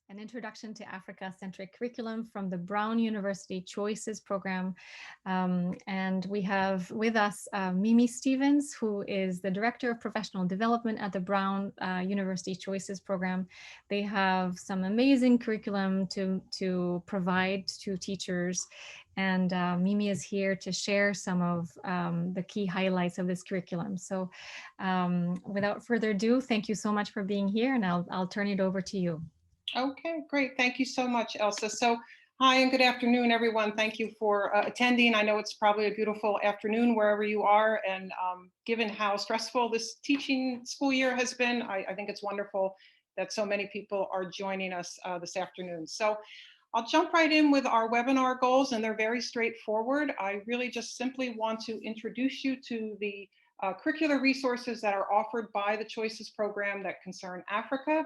an Introduction to Africa-centric curriculum from the Brown University Choices program. And we have with us Mimi Stevens, who is the Director of Professional Development at the Brown University Choices program. They have some amazing curriculum to provide to teachers. And Mimi is here to share some of the key highlights of this curriculum. So without further ado, thank you so much for being here, and I'll turn it over to you. Okay, great. Thank you so much, Elsa. So hi and good afternoon, everyone. Thank you for attending. I know it's probably a beautiful afternoon wherever you are. And given how stressful this teaching school year has been, I think it's wonderful that so many people are joining us this afternoon. So I'll jump right in with our webinar goals, and they're very straightforward. I really just simply want to introduce you to the curricular resources that are offered by the Choices program that concern Africa.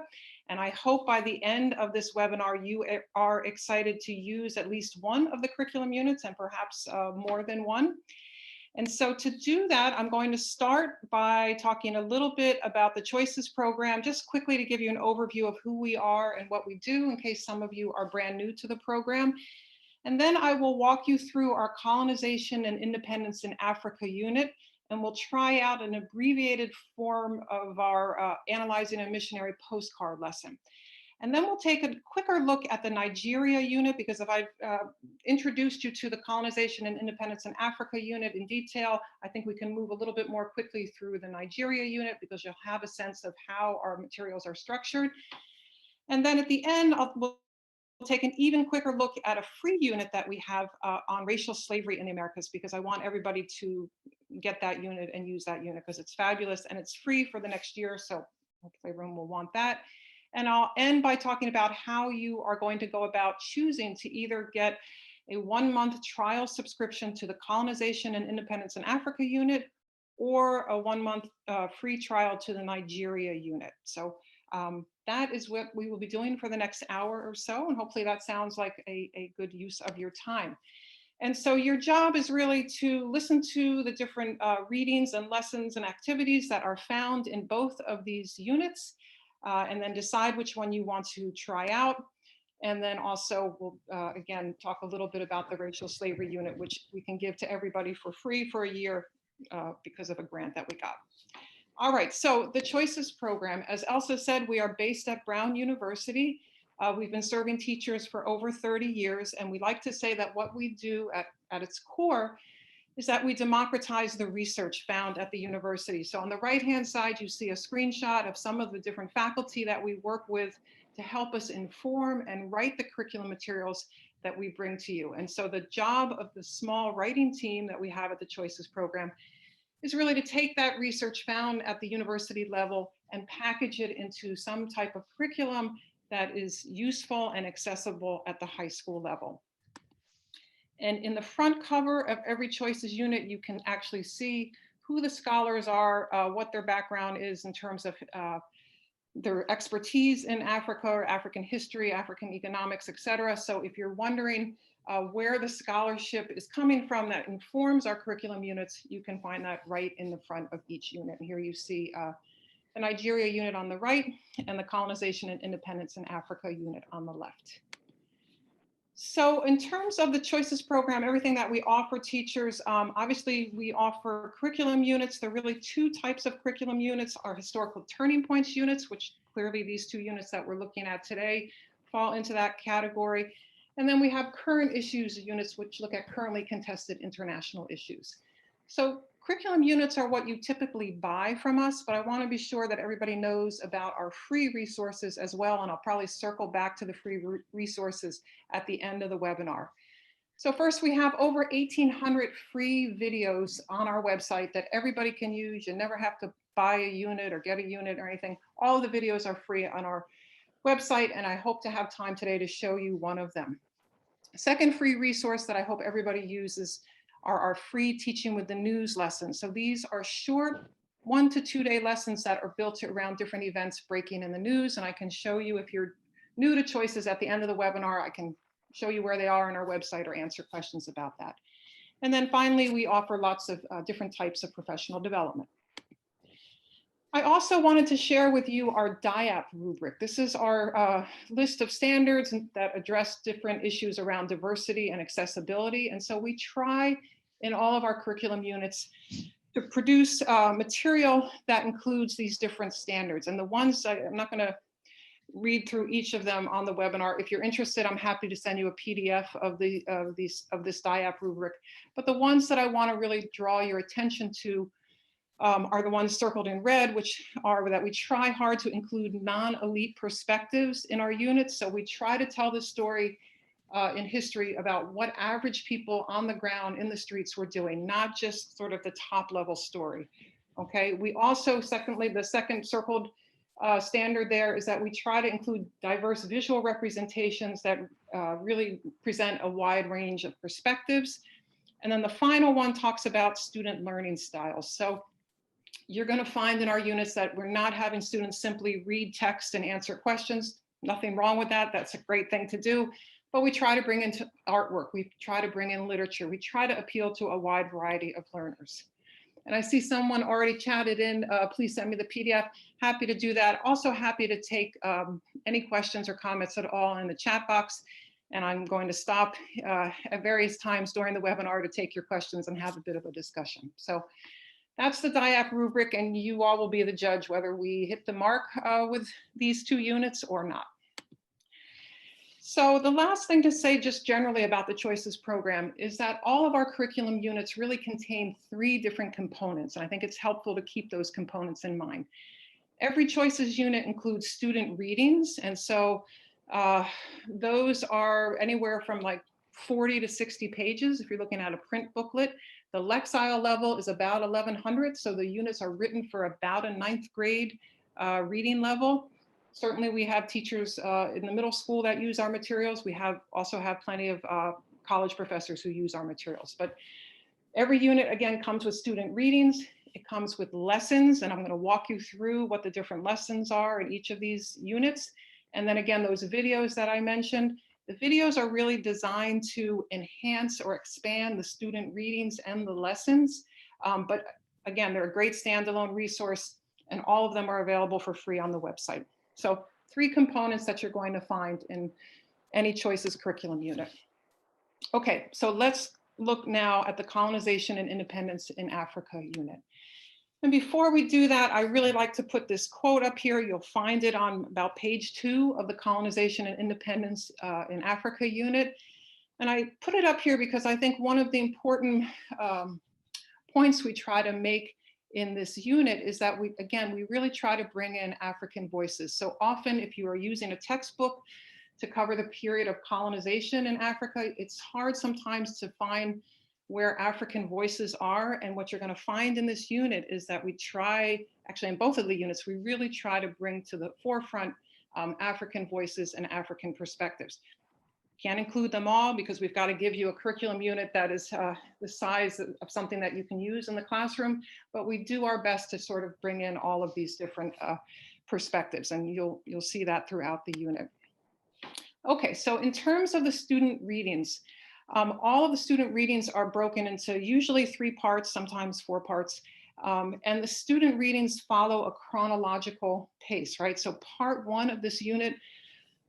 And I hope by the end of this webinar, you are excited to use at least one of the curriculum units and perhaps more than one. And so to do that, I'm going to start by talking a little bit about the Choices program, just quickly to give you an overview of who we are and what we do in case some of you are brand new to the program. And then I will walk you through our Colonization and Independence in Africa unit, and we'll try out an abbreviated form of our Analyzing a Missionary postcard lesson. And then we'll take a quicker look at the Nigeria unit, because if I've introduced you to the Colonization and Independence in Africa unit in detail, I think we can move a little bit more quickly through the Nigeria unit, because you'll have a sense of how our materials are structured. And then at the end, we'll take an even quicker look at a free unit that we have on racial slavery in the Americas, because I want everybody to get that unit and use that unit because it's fabulous and it's free for the next year. So hopefully everyone will want that. And I'll end by talking about how you are going to go about choosing to either get a 1-month trial subscription to the Colonization and Independence in Africa unit, or a 1-month free trial to the Nigeria unit. So that is what we will be doing for the next hour or so. And hopefully that sounds like a good use of your time. And so your job is really to listen to the different readings and lessons and activities that are found in both of these units, and then decide which one you want to try out. And then also we'll again talk a little bit about the racial slavery unit, which we can give to everybody for free for a year because of a grant that we got. All right, so the Choices program, as Elsa said, we are based at Brown University. We've been serving teachers for over 30 years, and we like to say that what we do at its core is that we democratize the research found at the university. So on the right-hand side, you see a screenshot of some of the different faculty that we work with to help us inform and write the curriculum materials that we bring to you. And so the job of the small writing team that we have at the Choices program is really to take that research found at the university level and package it into some type of curriculum that is useful and accessible at the high school level. And in the front cover of every Choices unit, you can actually see who the scholars are, what their background is in terms of their expertise in Africa or African history, African economics, et cetera. So if you're wondering where the scholarship is coming from that informs our curriculum units, you can find that right in the front of each unit. And here you see the Nigeria unit on the right and the Colonization and Independence in Africa unit on the left. So in terms of the Choices program, everything that we offer teachers, obviously we offer curriculum units. There are really 2 types of curriculum units. Our historical turning points units, which clearly these 2 units that we're looking at today fall into that category. And then we have current issues units, which look at currently contested international issues. So curriculum units are what you typically buy from us, but I want to be sure that everybody knows about our free resources as well. And I'll probably circle back to the free resources at the end of the webinar. So first, we have over 1,800 free videos on our website that everybody can use. You never have to buy a unit or get a unit or anything. All of the videos are free on our website, and I hope to have time today to show you one of them. Second free resource that I hope everybody uses are our free Teaching with the News lessons. So these are short 1 to 2 day lessons that are built around different events breaking in the news. And I can show you, if you're new to Choices, at the end of the webinar, I can show you where they are on our website or answer questions about that. And then finally, we offer lots of different types of professional development. I also wanted to share with you our DIAP rubric. This is our list of standards that address different issues around diversity and accessibility. And so we try in all of our curriculum units to produce material that includes these different standards. And the ones, I'm not going to read through each of them on the webinar. If you're interested, I'm happy to send you a PDF of this DIAP rubric. But the ones that I want to really draw your attention to are the ones circled in red, which are that we try hard to include non-elite perspectives in our units. So we try to tell the story in history about what average people on the ground in the streets were doing, not just sort of the top level story. Okay, we also, secondly, the second circled standard there is that we try to include diverse visual representations that really present a wide range of perspectives. And then the final one talks about student learning styles. So you're going to find in our units that we're not having students simply read text and answer questions. Nothing wrong with that. That's a great thing to do. But we try to bring in artwork. We try to bring in literature. We try to appeal to a wide variety of learners. And I see someone already chatted in, please send me the PDF. Happy to do that. Also happy to take any questions or comments at all in the chat box. And I'm going to stop at various times during the webinar to take your questions and have a bit of a discussion. So that's the DIAP rubric, and you all will be the judge whether we hit the mark with these two units or not. So the last thing to say just generally about the Choices program is that all of our curriculum units really contain 3 different components, and I think it's helpful to keep those components in mind. Every Choices unit includes student readings, and so those are anywhere from like 40 to 60 pages if you're looking at a print booklet. The Lexile level is about 1100, so the units are written for about a 9th grade reading level. Certainly we have teachers in the middle school that use our materials. We also have plenty of college professors who use our materials. But every unit, again, comes with student readings. It comes with lessons, and I'm going to walk you through what the different lessons are in each of these units. And then again, those videos that I mentioned. The videos are really designed to enhance or expand the student readings and the lessons. But again, they're a great standalone resource, and all of them are available for free on the website. So 3 components that you're going to find in any Choices curriculum unit. Okay, so let's look now at the Colonization and Independence in Africa unit. And before we do that, I really like to put this quote up here. You'll find it on about page 2 of the Colonization and Independence in Africa unit. And I put it up here because I think one of the important points we try to make in this unit is that we really try to bring in African voices. So often if you are using a textbook to cover the period of colonization in Africa, it's hard sometimes to find where African voices are. And what you're going to find in this unit is that we try, actually in both of the units, we really try to bring to the forefront African voices and African perspectives. Can't include them all because we've got to give you a curriculum unit that is the size of something that you can use in the classroom, but we do our best to sort of bring in all of these different perspectives, and you'll see that throughout the unit. Okay, so in terms of the student readings, all of the student readings are broken into usually 3 parts, sometimes 4 parts. And the student readings follow a chronological pace, right? So part 1 of this unit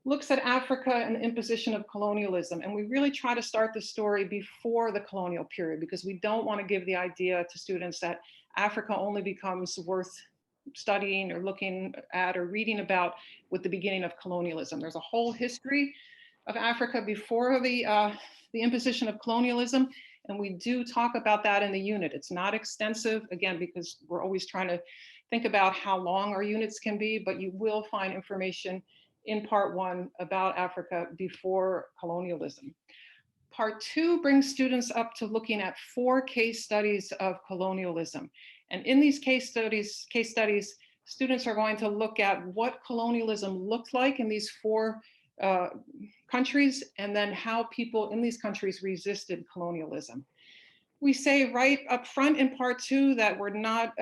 looks at Africa and the imposition of colonialism. And we really try to start the story before the colonial period because we don't want to give the idea to students that Africa only becomes worth studying or looking at or reading about with the beginning of colonialism. There's a whole history of Africa before the imposition of colonialism, and we do talk about that in the unit. It's not extensive, again, because we're always trying to think about how long our units can be, but you will find information in part 1 about Africa before colonialism. Part 2 brings students up to looking at 4 case studies of colonialism. And in these case studies, students are going to look at what colonialism looked like in these 4 countries, and then how people in these countries resisted colonialism. We say right up front in part 2 that we're not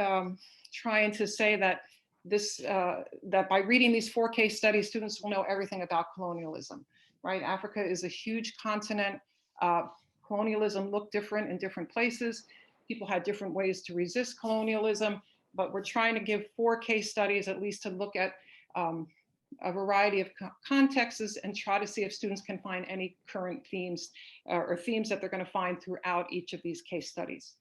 trying to say that that by reading these 4 case studies, students will know everything about colonialism, right? Africa is a huge continent. Colonialism looked different in different places. People had different ways to resist colonialism. but we're trying to give 4 case studies at least to look at a variety of contexts and try to see if students can find any current themes or themes that they're going to find throughout each of these case studies.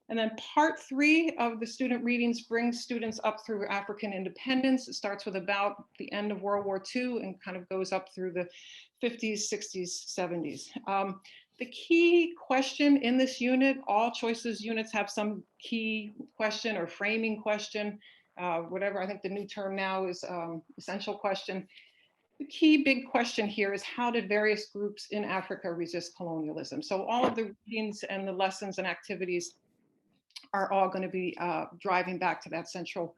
And then part 3 of the student readings brings students up through African independence. It starts with about the end of World War II and kind of goes up through the 50s, 60s, 70s. The key question in this unit, all choices units have some key question or framing question, whatever, I think the new term now is essential question. The key big question here is, how did various groups in Africa resist colonialism? So all of the readings and the lessons and activities are all going to be driving back to that central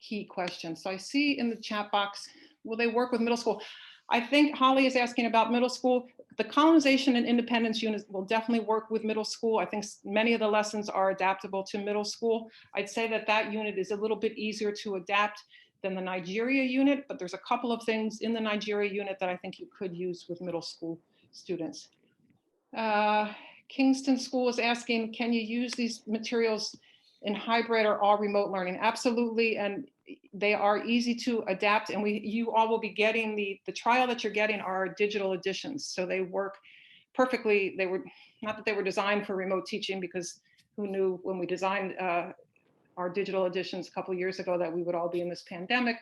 key question. So I see in the chat box, will they work with middle school? I think Holly is asking about middle school. The colonization and independence unit will definitely work with middle school. I think many of the lessons are adaptable to middle school. I'd say that that unit is a little bit easier to adapt than the Nigeria unit, but there's a couple of things in the Nigeria unit that I think you could use with middle school students. Kingston School is asking, can you use these materials in hybrid or all remote learning? Absolutely, and they are easy to adapt, and you all will be getting the trial that you're getting are digital editions, so they work perfectly. They were not that they were designed for remote teaching, because who knew when we designed our digital editions a couple of years ago that we would all be in this pandemic.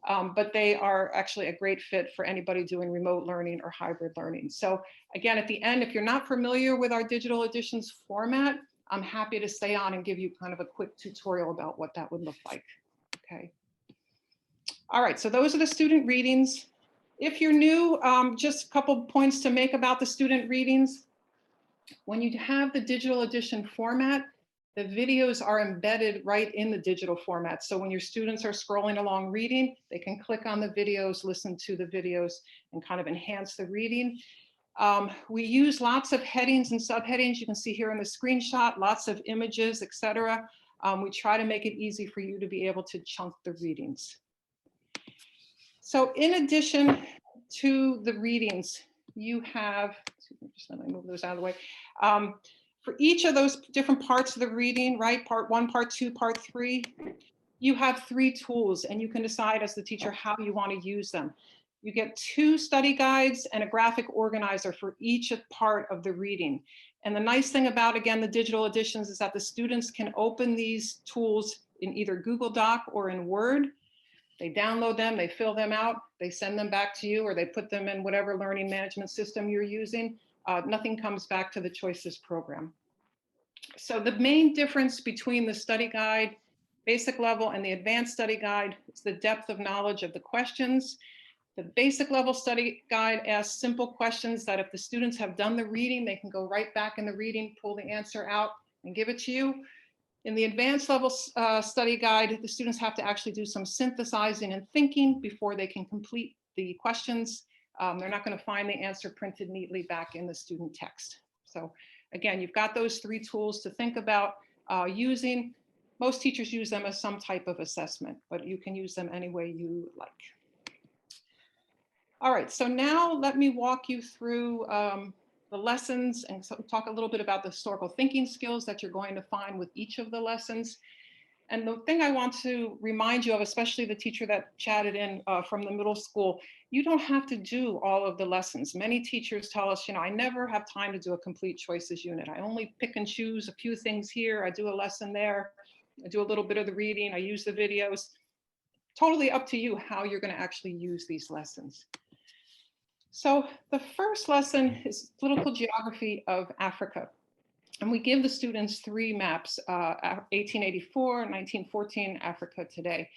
But they are actually a great fit for anybody doing remote learning or hybrid learning. So again, at the end, if you're not familiar with our digital editions format, I'm happy to stay on and give you kind of a quick tutorial about what that would look like. Okay. All right, so those are the student readings. If you're new, just a couple points to make about the student readings. When you have the digital edition format, the videos are embedded right in the digital format. So when your students are scrolling along reading, they can click on the videos, listen to the videos, and kind of enhance the reading. We use lots of headings and subheadings. You can see here in the screenshot, lots of images, etc. We try to make it easy for you to be able to chunk the readings. So in addition to the readings, you have, just let me move those out of the way. For each of those different parts of the reading, right, part 1, part 2, part 3, you have 3 tools, and you can decide as the teacher how you want to use them. You get 2 study guides and a graphic organizer for each part of the reading. And the nice thing about, again, the digital editions is that the students can open these tools in either Google Doc or in Word. They download them, they fill them out, they send them back to you, or they put them in whatever learning management system you're using. Nothing comes back to the Choices program. So the main difference between the study guide, basic level, and the advanced study guide is the depth of knowledge of the questions. The basic level study guide asks simple questions that if the students have done the reading, they can go right back in the reading, pull the answer out, and give it to you. In the advanced level study guide, the students have to actually do some synthesizing and thinking before they can complete the questions. They're not going to find the answer printed neatly back in the student text. So again, you've got those 3 tools to think about using. Most teachers use them as some type of assessment, but you can use them any way you like. All right, so now let me walk you through the lessons and talk a little bit about the historical thinking skills that you're going to find with each of the lessons. And the thing I want to remind you of, especially the teacher that chatted in from the middle school, you don't have to do all of the lessons. Many teachers tell us, you know, I never have time to do a complete choices unit. I only pick and choose a few things here. I do a lesson there. I do a little bit of the reading. I use the videos. Totally up to you how you're going to actually use these lessons. So the first lesson is political geography of Africa. And we give the students 3 maps, 1884, 1914, Africa today.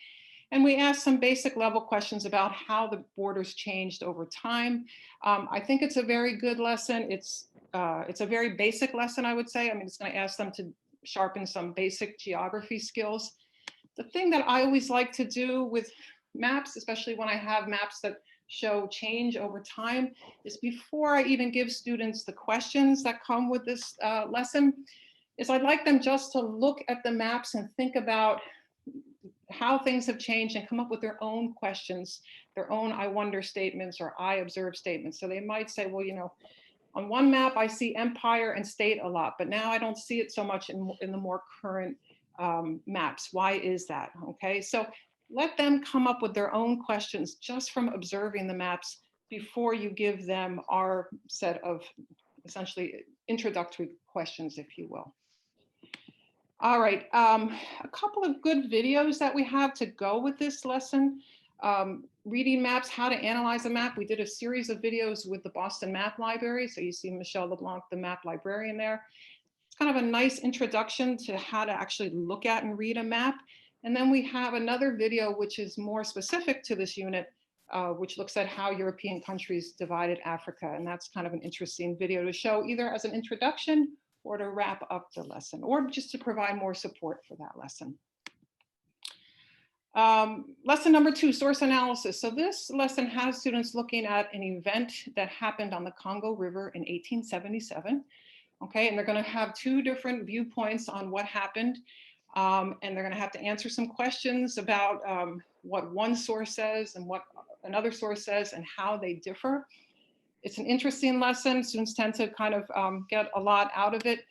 And we ask some basic level questions about how the borders changed over time. I think it's a very good lesson. It's a very basic lesson, I would say. I mean, it's going to ask them to sharpen some basic geography skills. The thing that I always like to do with maps, especially when I have maps that show change over time, is before I even give students the questions that come with this lesson, is I'd like them just to look at the maps and think about how things have changed and come up with their own questions, their own I wonder statements or I observe statements. So they might say, well, you know, on one map I see empire and state a lot, but now I don't see it so much in the more current maps. Why is that? Okay, so let them come up with their own questions just from observing the maps before you give them our set of essentially introductory questions, if you will. All right, a couple of good videos that we have to go with this lesson. Reading maps, how to analyze a map. We did a series of videos with the Boston Map Library. So you see Michelle LeBlanc, the map librarian there. It's kind of a nice introduction to how to actually look at and read a map. And then we have another video, which is more specific to this unit, which looks at how European countries divided Africa. And that's kind of an interesting video to show either as an introduction or to wrap up the lesson, or just to provide more support for that lesson. Lesson number 2, source analysis. So this lesson has students looking at an event that happened on the Congo River in 1877. Okay, and they're going to have 2 different viewpoints on what happened. And they're going to have to answer some questions about what one source says and what another source says and how they differ. It's an interesting lesson. Students tend to kind of get a lot out of it.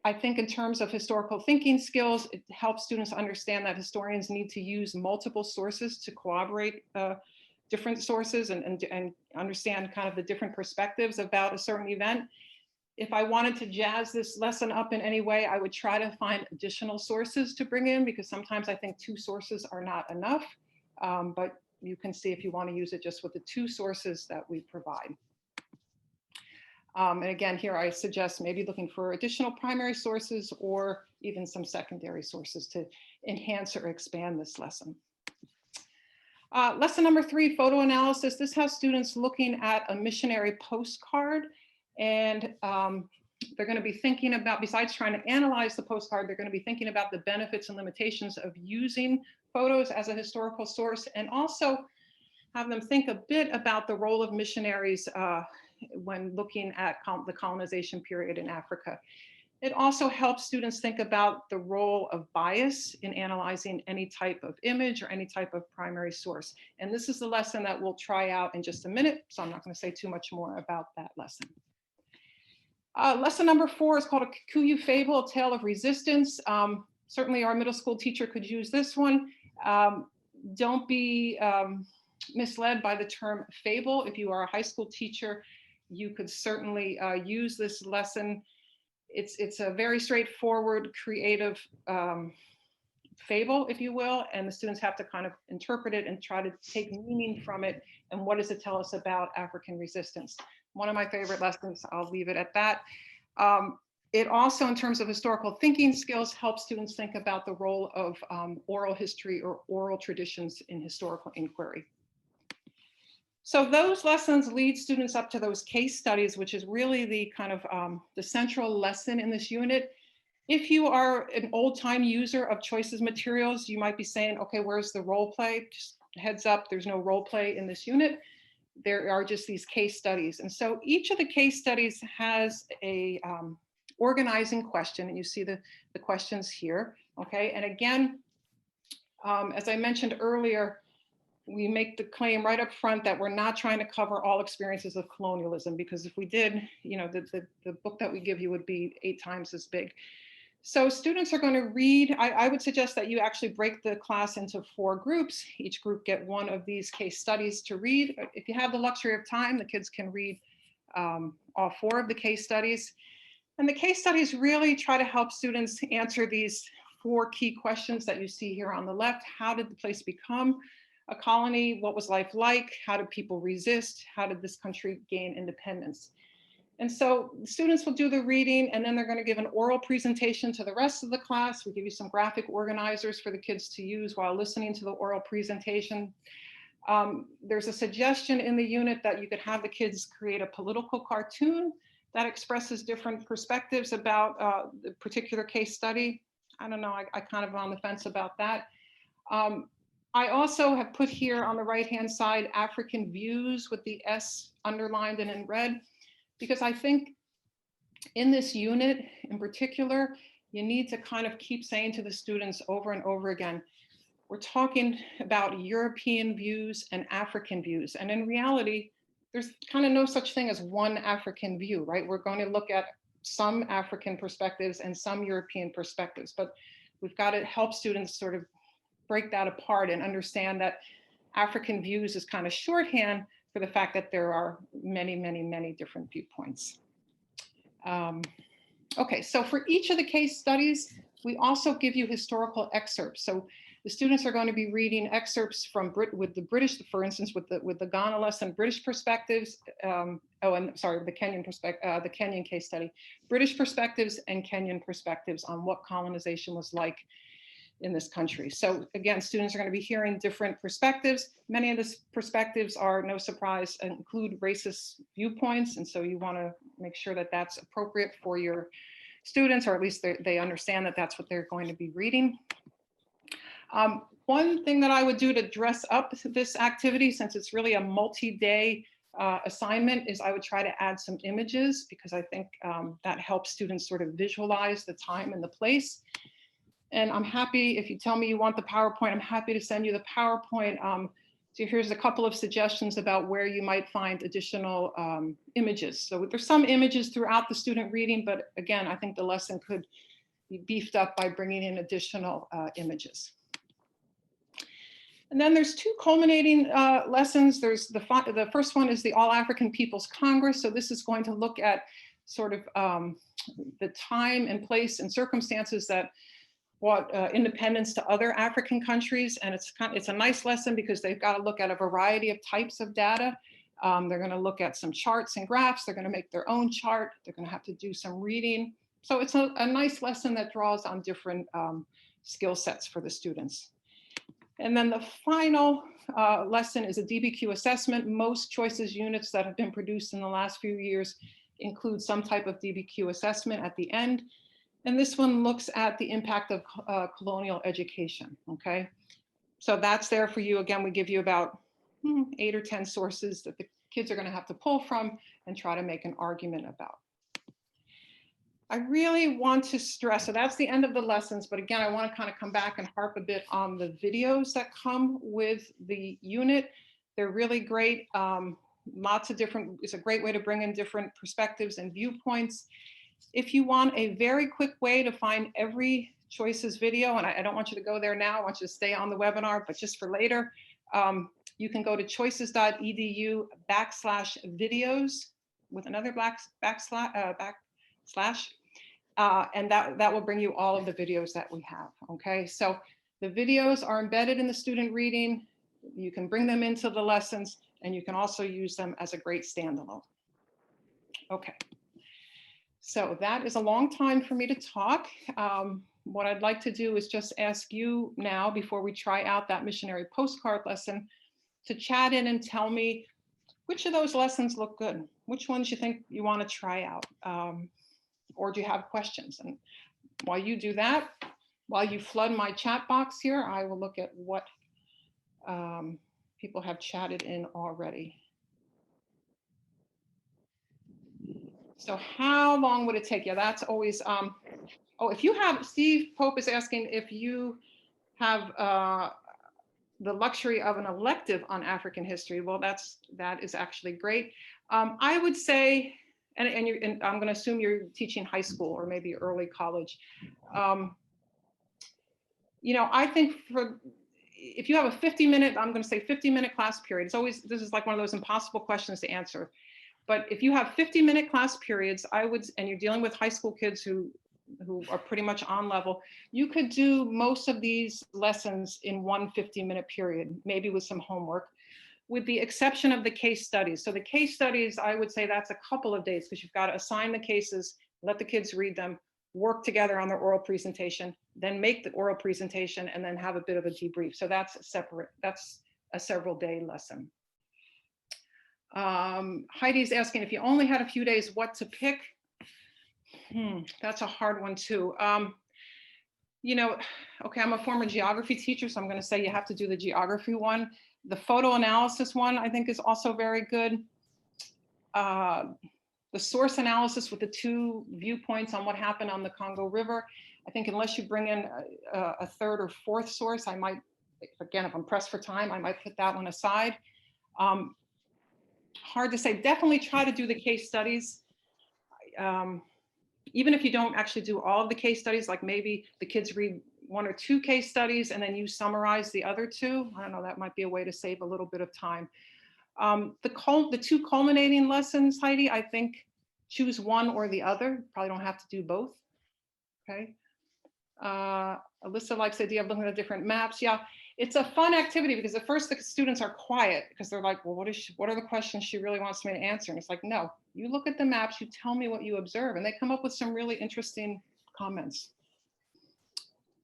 I think in terms of historical thinking skills, it helps students understand that historians need to use multiple sources to corroborate different sources and understand kind of the different perspectives about a certain event. If I wanted to jazz this lesson up in any way, I would try to find additional sources to bring in, because sometimes I think 2 sources are not enough. But you can see if you want to use it just with the 2 sources that we provide. And again, here I suggest maybe looking for additional primary sources or even some secondary sources to enhance or expand this lesson. Lesson number 3, photo analysis. This has students looking at a missionary postcard, and they're going to be thinking about, besides trying to analyze the postcard, they're going to be thinking about the benefits and limitations of using photos as a historical source, and also have them think a bit about the role of missionaries when looking at the colonization period in Africa. It also helps students think about the role of bias in analyzing any type of image or any type of primary source. And this is the lesson that we'll try out in just a minute, so I'm not going to say too much more about that lesson. Lesson number 4 is called a Kikuyu Fable, A Tale of Resistance. Certainly our middle school teacher could use this one. Don't be misled by the term fable. If you are a high school teacher, you could certainly use this lesson. It's a very straightforward, creative fable, if you will, and the students have to kind of interpret it and try to take meaning from it. And what does it tell us about African resistance? One of my favorite lessons, I'll leave it at that. It also, in terms of historical thinking skills, helps students think about the role of oral history or oral traditions in historical inquiry. So those lessons lead students up to those case studies, which is really the kind of the central lesson in this unit. If you are an old-time user of Choices materials, you might be saying, okay, where's the role play? Just heads up, there's no role play in this unit. There are just these case studies. And so each of the case studies has a organizing question, and you see the questions here, okay? And again, as I mentioned earlier, we make the claim right up front that we're not trying to cover all experiences of colonialism, because if we did, you know, the book that we give you would be 8 times as big. So students are going to read. I would suggest that you actually break the class into 4 groups. Each group get one of these case studies to read. If you have the luxury of time, the kids can read all 4 of the case studies. And the case studies really try to help students answer these 4 key questions that you see here on the left. How did the place become a colony? What was life like? How did people resist? How did this country gain independence? And so students will do the reading, and then they're going to give an oral presentation to the rest of the class. We give you some graphic organizers for the kids to use while listening to the oral presentation. There's a suggestion in the unit that you could have the kids create a political cartoon that expresses different perspectives about the particular case study. I don't know, I kind of on the fence about that. I also have put here on the right-hand side African views with the S underlined and in red, because I think in this unit in particular, you need to kind of keep saying to the students over and over again, we're talking about European views and African views. And in reality, there's kind of no such thing as one African view, right? We're going to look at some African perspectives and some European perspectives, but we've got to help students sort of break that apart and understand that African views is kind of shorthand for the fact that there are many, many, many different viewpoints. Okay, so for each of the case studies, we also give you historical excerpts. So the students are going to be reading excerpts from with the British, for instance, with the Ghana lesson, British perspectives. Oh, and sorry, the Kenyan perspective, the Kenyan case study, British perspectives and Kenyan perspectives on what colonization was like in this country. So again, students are going to be hearing different perspectives. Many of the perspectives are, no surprise, include racist viewpoints. And so you want to make sure that that's appropriate for your students, or at least they understand that that's what they're going to be reading. One thing that I would do to dress up this activity, since it's really a multi-day assignment, is I would try to add some images, because I think that helps students sort of visualize the time and the place. And I'm happy, if you tell me you want the PowerPoint, I'm happy to send you the PowerPoint. So here's a couple of suggestions about where you might find additional images. So there's some images throughout the student reading, but again, I think the lesson could be beefed up by bringing in additional images. And then there's two culminating lessons. There's the first one is the All African People's Congress. So this is going to look at sort of the time and place and circumstances that brought independence to other African countries. And it's a nice lesson because they've got to look at a variety of types of data. They're going to look at some charts and graphs. They're going to make their own chart. They're going to have to do some reading. So it's a nice lesson that draws on different skill sets for the students. And then the final lesson is a DBQ assessment. Most choices units that have been produced in the last few years include some type of DBQ assessment at the end. And this one looks at the impact of colonial education, okay? So that's there for you. Again, we give you about 8 or 10 sources that the kids are gonna have to pull from and try to make an argument about. I really want to stress, so that's the end of the lessons, but again, I wanna kind of come back and harp a bit on the videos that come with the unit. They're really great. Lots of different, it's a great way to bring in different perspectives and viewpoints. If you want a very quick way to find every Choices video, and I don't want you to go there now, I want you to stay on the webinar, but just for later, you can go to choices.edu/videos with another backslash, and that will bring you all of the videos that we have, okay? So the videos are embedded in the student reading. You can bring them into the lessons, and you can also use them as a great standalone. Okay. So that is a long time for me to talk. What I'd like to do is just ask you now, before we try out that missionary postcard lesson, to chat in and tell me which of those lessons look good, which ones you think you want to try out, or do you have questions? And while you do that, while you flood my chat box here, I will look at what people have chatted in already. So how long would it take? Yeah, that's always, oh, if you have, Steve Pope is asking if you have the luxury of an elective on African history. Well, that is actually great. I would say, and I'm going to assume you're teaching high school or maybe early college. You know, I think if you have a 50-minute, I'm going to say 50-minute class period, it's always, this is like one of those impossible questions to answer. But if you have 50-minute class periods, and you're dealing with high school kids who are pretty much on level, you could do most of these lessons in one 50-minute period, maybe with some homework, with the exception of the case studies. So the case studies, I would say that's a couple of days, because you've got to assign the cases, let the kids read them, work together on their oral presentation, then make the oral presentation, and then have a bit of a debrief. So that's separate, that's a several-day lesson. Heidi's asking, if you only had a few days, what to pick? That's a hard one too. You know, okay, I'm a former geography teacher, so I'm going to say you have to do the geography one. The photo analysis one, I think, is also very good. The source analysis with the two viewpoints on what happened on the Congo River. I think unless you bring in a third or fourth source, I might, again, if I'm pressed for time, I might put that one aside. Hard to say. Definitely try to do the case studies. even if you don't actually do all of the case studies, like maybe the kids read 1 or 2 case studies and then you summarize the other 2. I don't know, that might be a way to save a little bit of time. The 2 culminating lessons, Heidi, I think choose one or the other. Probably don't have to do both. Okay. Alyssa likes the idea of looking at different maps. Yeah, it's a fun activity because at first the students are quiet because they're like, well, what are the questions she really wants me to answer? And it's like, no, you look at the maps, you tell me what you observe, and they come up with some really interesting comments.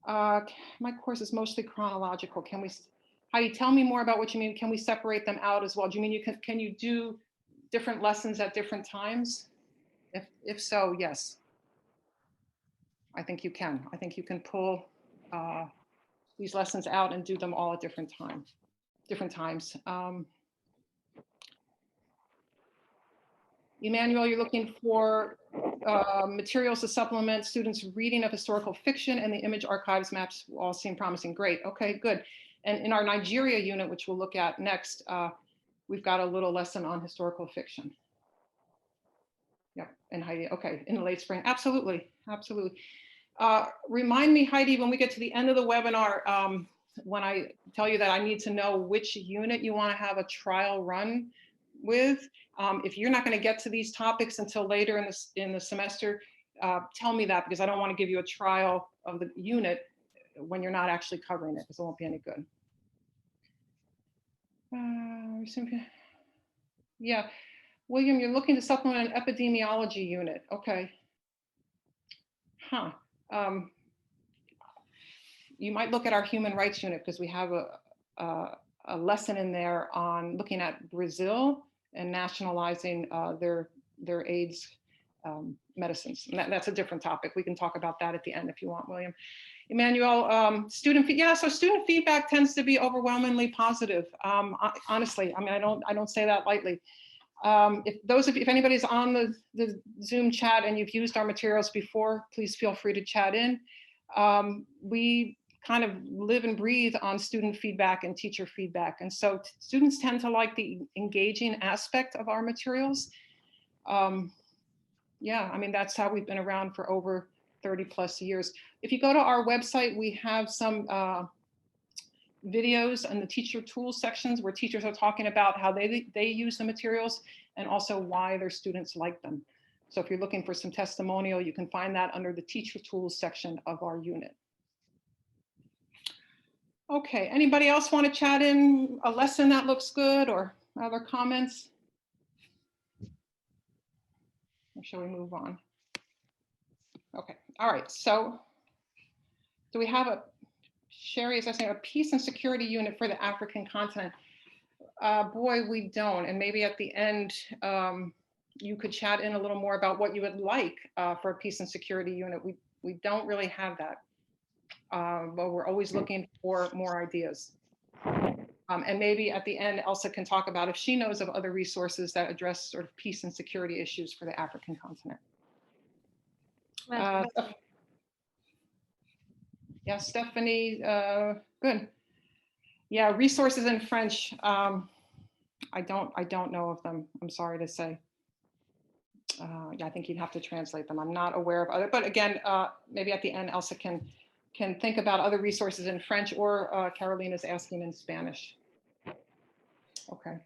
My course is mostly chronological. Heidi, tell me more about what you mean. Can we separate them out as well? Do you mean can you do different lessons at different times? If so, yes. I think you can. I think you can pull these lessons out and do them all at different times. Emmanuel, you're looking for materials to supplement students' reading of historical fiction, and the image archives maps all seem promising. Great. Okay, good. And in our Nigeria unit, which we'll look at next, we've got a little lesson on historical fiction. Yep, and Heidi, okay, in the late spring. Absolutely, absolutely. Remind me, Heidi, when we get to the end of the webinar, when I tell you that I need to know which unit you want to have a trial run with. If you're not going to get to these topics until later in the semester, tell me that, because I don't want to give you a trial of the unit when you're not actually covering it, because it won't be any good. Yeah, William, you're looking to supplement an epidemiology unit. Okay. Huh. You might look at our human rights unit, because we have a lesson in there on looking at Brazil and nationalizing their AIDS medicines. And that's a different topic. We can talk about that at the end if you want, William. Emmanuel, student feedback tends to be overwhelmingly positive. Honestly, I mean, I don't say that lightly. If anybody's on the Zoom chat and you've used our materials before, please feel free to chat in. We kind of live and breathe on student feedback and teacher feedback. And so students tend to like the engaging aspect of our materials. Yeah, I mean, that's how we've been around for over 30 plus years. If you go to our website, we have some videos in the teacher tools sections where teachers are talking about how they use the materials and also why their students like them. So if you're looking for some testimonial, you can find that under the teacher tools section of our unit. Okay, anybody else want to chat in a lesson that looks good or other comments? Or shall we move on? Okay, all right, so do we have Sherry, is saying a peace and security unit for the African continent? Boy, we don't. And maybe at the end, you could chat in a little more about what you would like for a peace and security unit. We don't really have that, but we're always looking for more ideas. And maybe at the end, Elsa can talk about if she knows of other resources that address sort of peace and security issues for the African continent. Yeah, Stephanie, good. Yeah, resources in French. I don't know of them. I'm sorry to say. Yeah, I think you'd have to translate them. I'm not aware of other, but again, maybe at the end, Elsa can think about other resources in French, or Carolina's asking in Spanish. Okay.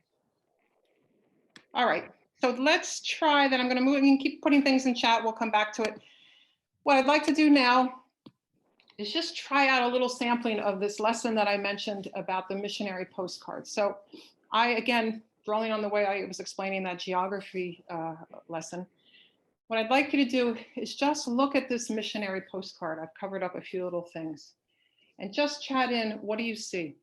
All right. So let's try that. I'm going to move and keep putting things in chat. We'll come back to it. What I'd like to do now is just try out a little sampling of this lesson that I mentioned about the missionary postcards. So again, drawing on the way I was explaining that geography lesson, what I'd like you to do is just look at this missionary postcard. I've covered up a few little things. And just chat in, what do you see?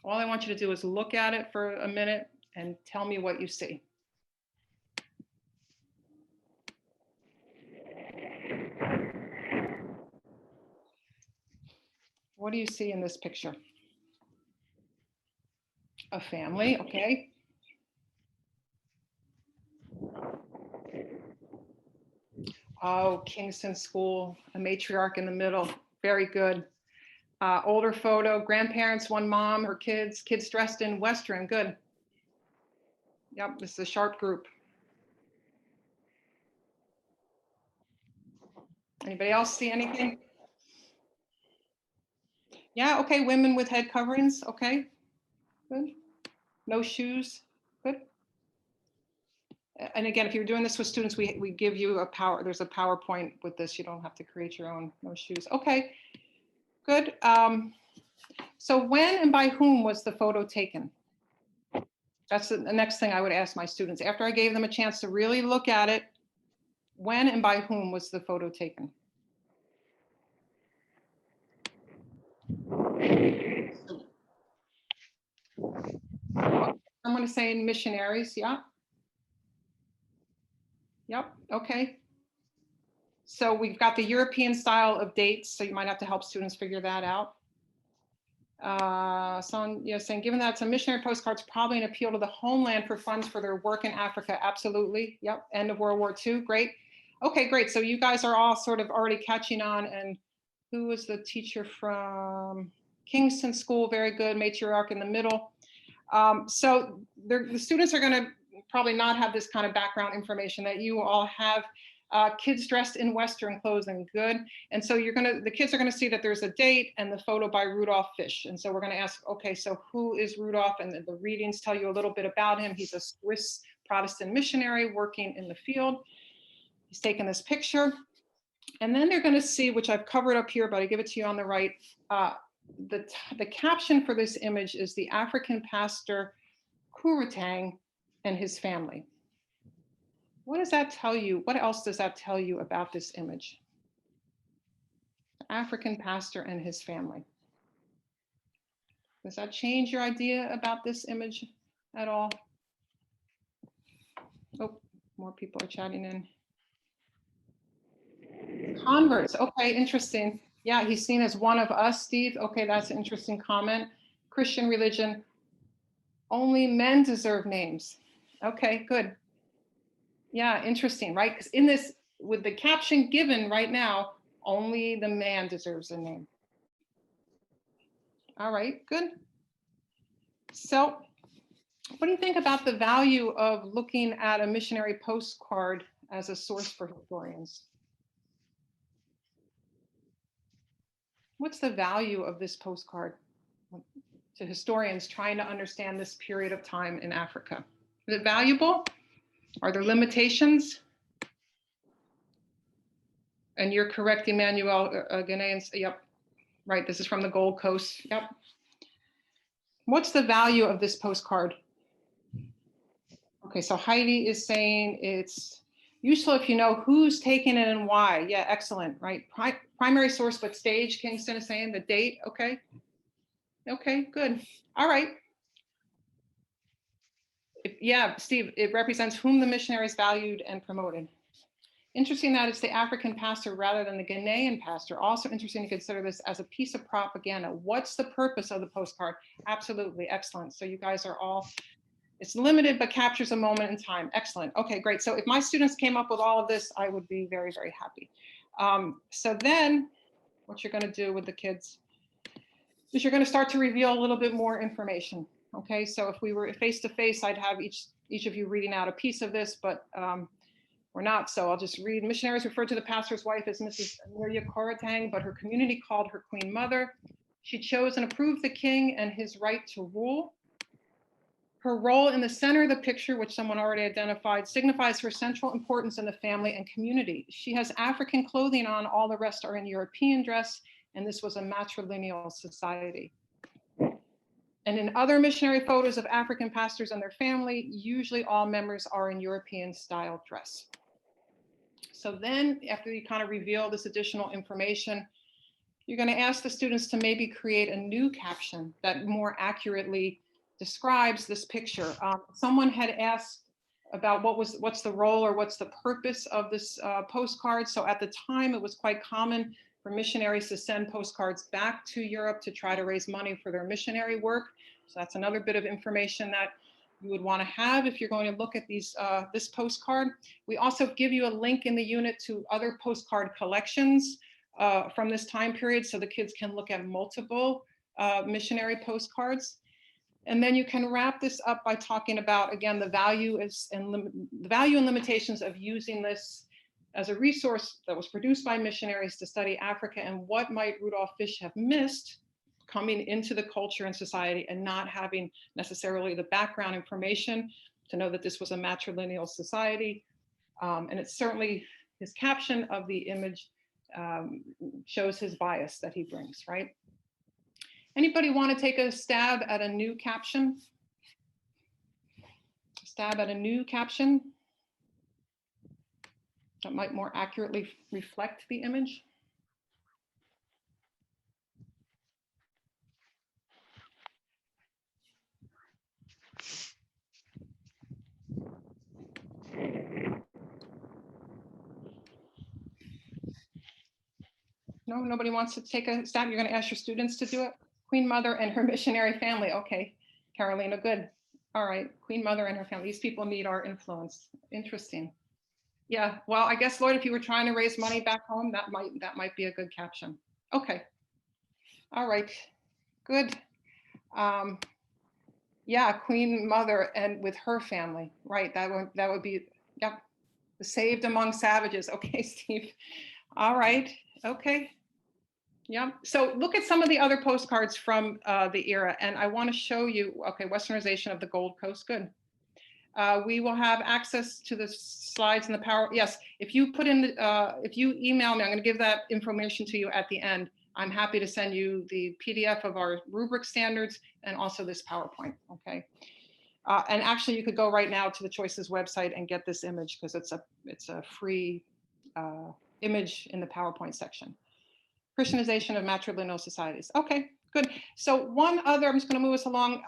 All I want you to do is look at it for a minute and tell me what you see. What do you see in this picture? A family, okay. Oh, Kingston School, a matriarch in the middle. Very good. Older photo, grandparents, one mom, her kids dressed in Western. Good. Yep, this is a sharp group. Anybody else see anything? Yeah, okay, women with head coverings, okay, good. No shoes, good. And again, if you're doing this with students, we give you there's a PowerPoint with this. You don't have to create your own, no shoes. Okay, good. So when and by whom was the photo taken? That's the next thing I would ask my students. After I gave them a chance to really look at it, when and by whom was the photo taken? Someone is saying missionaries, yeah. Yep, okay. So we've got the European style of dates, so you might have to help students figure that out. Someone, saying, given that it's a missionary postcards, probably an appeal to the homeland for funds for their work in Africa. Absolutely. Yep. End of World War II. Great. Okay, great. So you guys are all sort of already catching on. And who was the teacher from Kingston School? Very good. Matriarch in the middle. So the students are going to probably not have this kind of background information that you all have. Kids dressed in Western clothing, good. And so the kids are gonna see that there's a date and the photo by Rudolf Fisch. And so we're gonna ask, okay, so who is Rudolf? And the readings tell you a little bit about him. He's a Swiss Protestant missionary working in the field. He's taken this picture. And then they're gonna see, which I've covered up here, but I give it to you on the right. The caption for this image is the African pastor Kuratang and his family. What does that tell you? What else does that tell you about this image? The African pastor and his family. Does that change your idea about this image at all? Oh, more people are chatting in. Converts, okay, interesting. Yeah, he's seen as one of us, Steve. Okay, that's an interesting comment. Christian religion, only men deserve names. Okay, good. Yeah, interesting, right? Because in this, with the caption given right now, only the man deserves a name. All right, good. So what do you think about the value of looking at a missionary postcard as a source for historians? What's the value of this postcard to historians trying to understand this period of time in Africa? Is it valuable? Are there limitations? And you're correct, Emmanuel, Ghanaians. Yep, right. This is from the Gold Coast. Yep. What's the value of this postcard? Okay, so Heidi is saying it's useful if you know who's taking it and why. Yeah, excellent, right? Primary source, but stage, Kingston is saying the date. Okay. Okay, good. All right. Yeah, Steve, it represents whom the missionaries valued and promoted. Interesting that it's the African pastor rather than the Ghanaian pastor. Also interesting to consider this as a piece of propaganda. What's the purpose of the postcard? Absolutely, excellent. So you guys are all, it's limited, but captures a moment in time. Excellent. Okay, great. So if my students came up with all of this, I would be very, very happy. So then what you're going to do with the kids is you're going to start to reveal a little bit more information. Okay, so if we were face to face, I'd have each of you reading out a piece of this, but we're not. So I'll just read. Missionaries referred to the pastor's wife as Mrs. Amelia Koratang, but her community called her Queen Mother. She chose and approved the king and his right to rule. Her role in the center of the picture, which someone already identified, signifies her central importance in the family and community. She has African clothing on, all the rest are in European dress, and this was a matrilineal society. And in other missionary photos of African pastors and their family, usually all members are in European style dress. So then after you kind of reveal this additional information, you're going to ask the students to maybe create a new caption that more accurately describes this picture. Someone had asked about what's the role or what's the purpose of this postcard. So at the time, it was quite common for missionaries to send postcards back to Europe to try to raise money for their missionary work. So that's another bit of information that you would want to have if you're going to look at this postcard. We also give you a link in the unit to other postcard collections from this time period, so the kids can look at multiple missionary postcards. And then you can wrap this up by talking about, again, the value and limitations of using this as a resource that was produced by missionaries to study Africa, and what might Rudolf Fisch have missed coming into the culture and society and not having necessarily the background information to know that this was a matrilineal society. And it's certainly his caption of the image shows his bias that he brings, right? Anybody want to take a stab at a new caption? Stab at a new caption that might more accurately reflect the image? No, nobody wants to take a stab? You're going to ask your students to do it? Queen Mother and her missionary family. Okay, Carolina, good. All right, Queen Mother and her family. These people need our influence. Interesting. Yeah, well, I guess, Lloyd, if you were trying to raise money back home, that might be a good caption. Okay. All right, good. Yeah, Queen Mother and with her family, right? That would be, yeah, saved among savages. Okay, Steve. All right, okay. Yeah, so look at some of the other postcards from the era, and I want to show you, okay, Westernization of the Gold Coast, good. We will have access to the slides and the power. Yes, if you put in, if you email me, I'm going to give that information to you at the end. I'm happy to send you the PDF of our rubric standards and also this PowerPoint, okay? And actually you could go right now to the Choices website and get this image because it's a free image in the PowerPoint section. Christianization of matrilineal societies. Okay, good. So one other, I'm just going to move us along.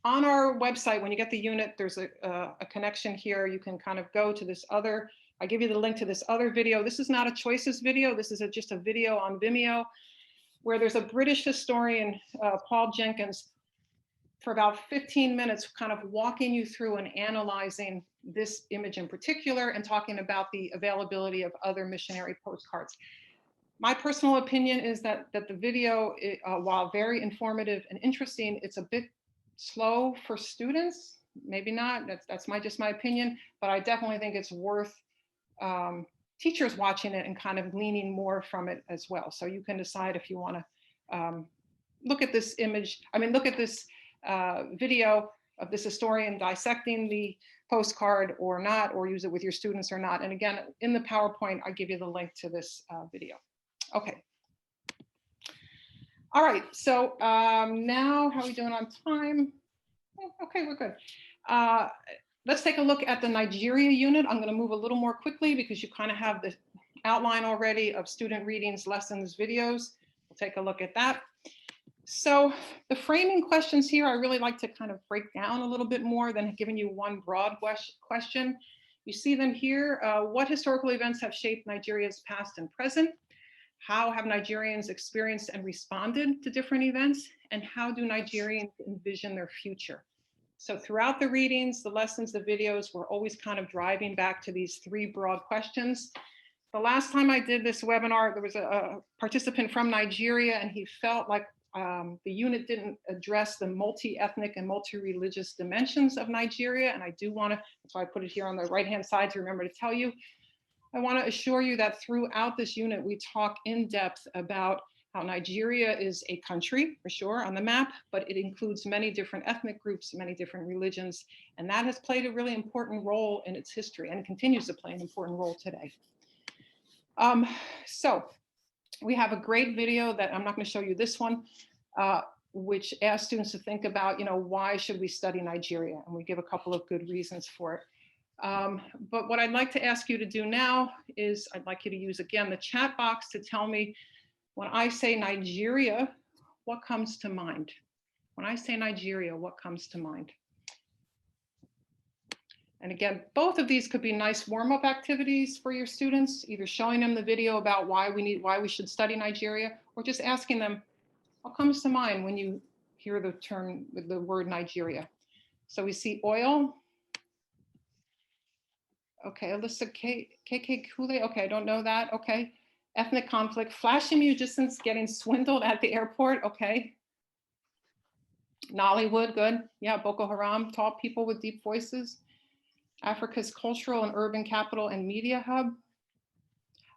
On our website, when you get the unit, there's a connection here. You can kind of go to this other, I give you the link to this other video. This is not a Choices video. This is just a video on Vimeo where there's a British historian, Paul Jenkins, for about 15 minutes, kind of walking you through and analyzing this image in particular and talking about the availability of other missionary postcards. My personal opinion is that the video, while very informative and interesting, it's a bit slow for students. Maybe not, that's just my opinion, but I definitely think it's worth teachers watching it and kind of gleaning more from it as well. So you can decide if you want to look at this image, look at this video of this historian dissecting the postcard or not, or use it with your students or not. And again, in the PowerPoint, I give you the link to this video. Okay. All right, so now how are we doing on time? Okay, we're good. Let's take a look at the Nigeria unit. I'm going to move a little more quickly because you kind of have the outline already of student readings, lessons, videos. We'll take a look at that. So the framing questions here, I really like to kind of break down a little bit more than giving you one broad question. You see them here. What historical events have shaped Nigeria's past and present? How have Nigerians experienced and responded to different events? And how do Nigerians envision their future? So throughout the readings, the lessons, the videos, we're always kind of driving back to these three broad questions. The last time I did this webinar, there was a participant from Nigeria, and he felt like the unit didn't address the multi-ethnic and multi-religious dimensions of Nigeria. And I do want to, that's why I put it here on the right-hand side to remember to tell you. I want to assure you that throughout this unit, we talk in depth about how Nigeria is a country, for sure, on the map, but it includes many different ethnic groups, many different religions, and that has played a really important role in its history and continues to play an important role today. So we have a great video that I'm not going to show you this one, which asks students to think about, why should we study Nigeria? And we give a couple of good reasons for it. But what I'd like to ask you to do now is I'd like you to use, again, the chat box to tell me, when I say Nigeria, what comes to mind? When I say Nigeria, what comes to mind? And again, both of these could be nice warm-up activities for your students, either showing them the video about why we should study Nigeria, or just asking them, what comes to mind when you hear the term, the word Nigeria? So we see oil. Okay, Alyssa KK Kule, okay, I don't know that, okay. Ethnic conflict, flashing musicians getting swindled at the airport, okay. Nollywood, good, yeah, Boko Haram, tall people with deep voices. Africa's cultural and urban capital and media hub.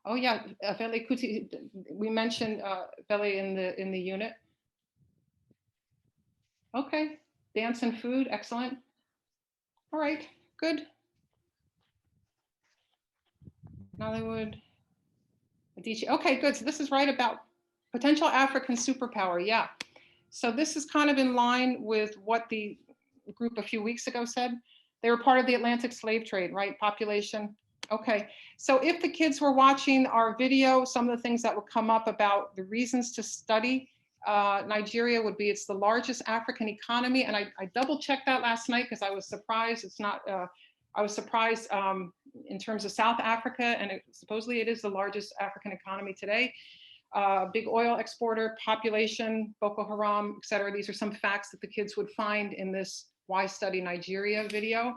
Oh yeah, Fele Kuti, we mentioned Fele in the unit. Okay, dance and food, excellent. All right, good. Nollywood, Adichie. Okay, good. So this is right about potential African superpower. Yeah. So this is kind of in line with what the group a few weeks ago said. They were part of the Atlantic slave trade, right? Population. Okay. So if the kids were watching our video, some of the things that would come up about the reasons to study Nigeria would be it's the largest African economy. And I double checked that last night because I was surprised. It's not, I was surprised in terms of South Africa, and supposedly it is the largest African economy today. Big oil exporter, population, Boko Haram, et cetera. These are some facts that the kids would find in this Why Study Nigeria video.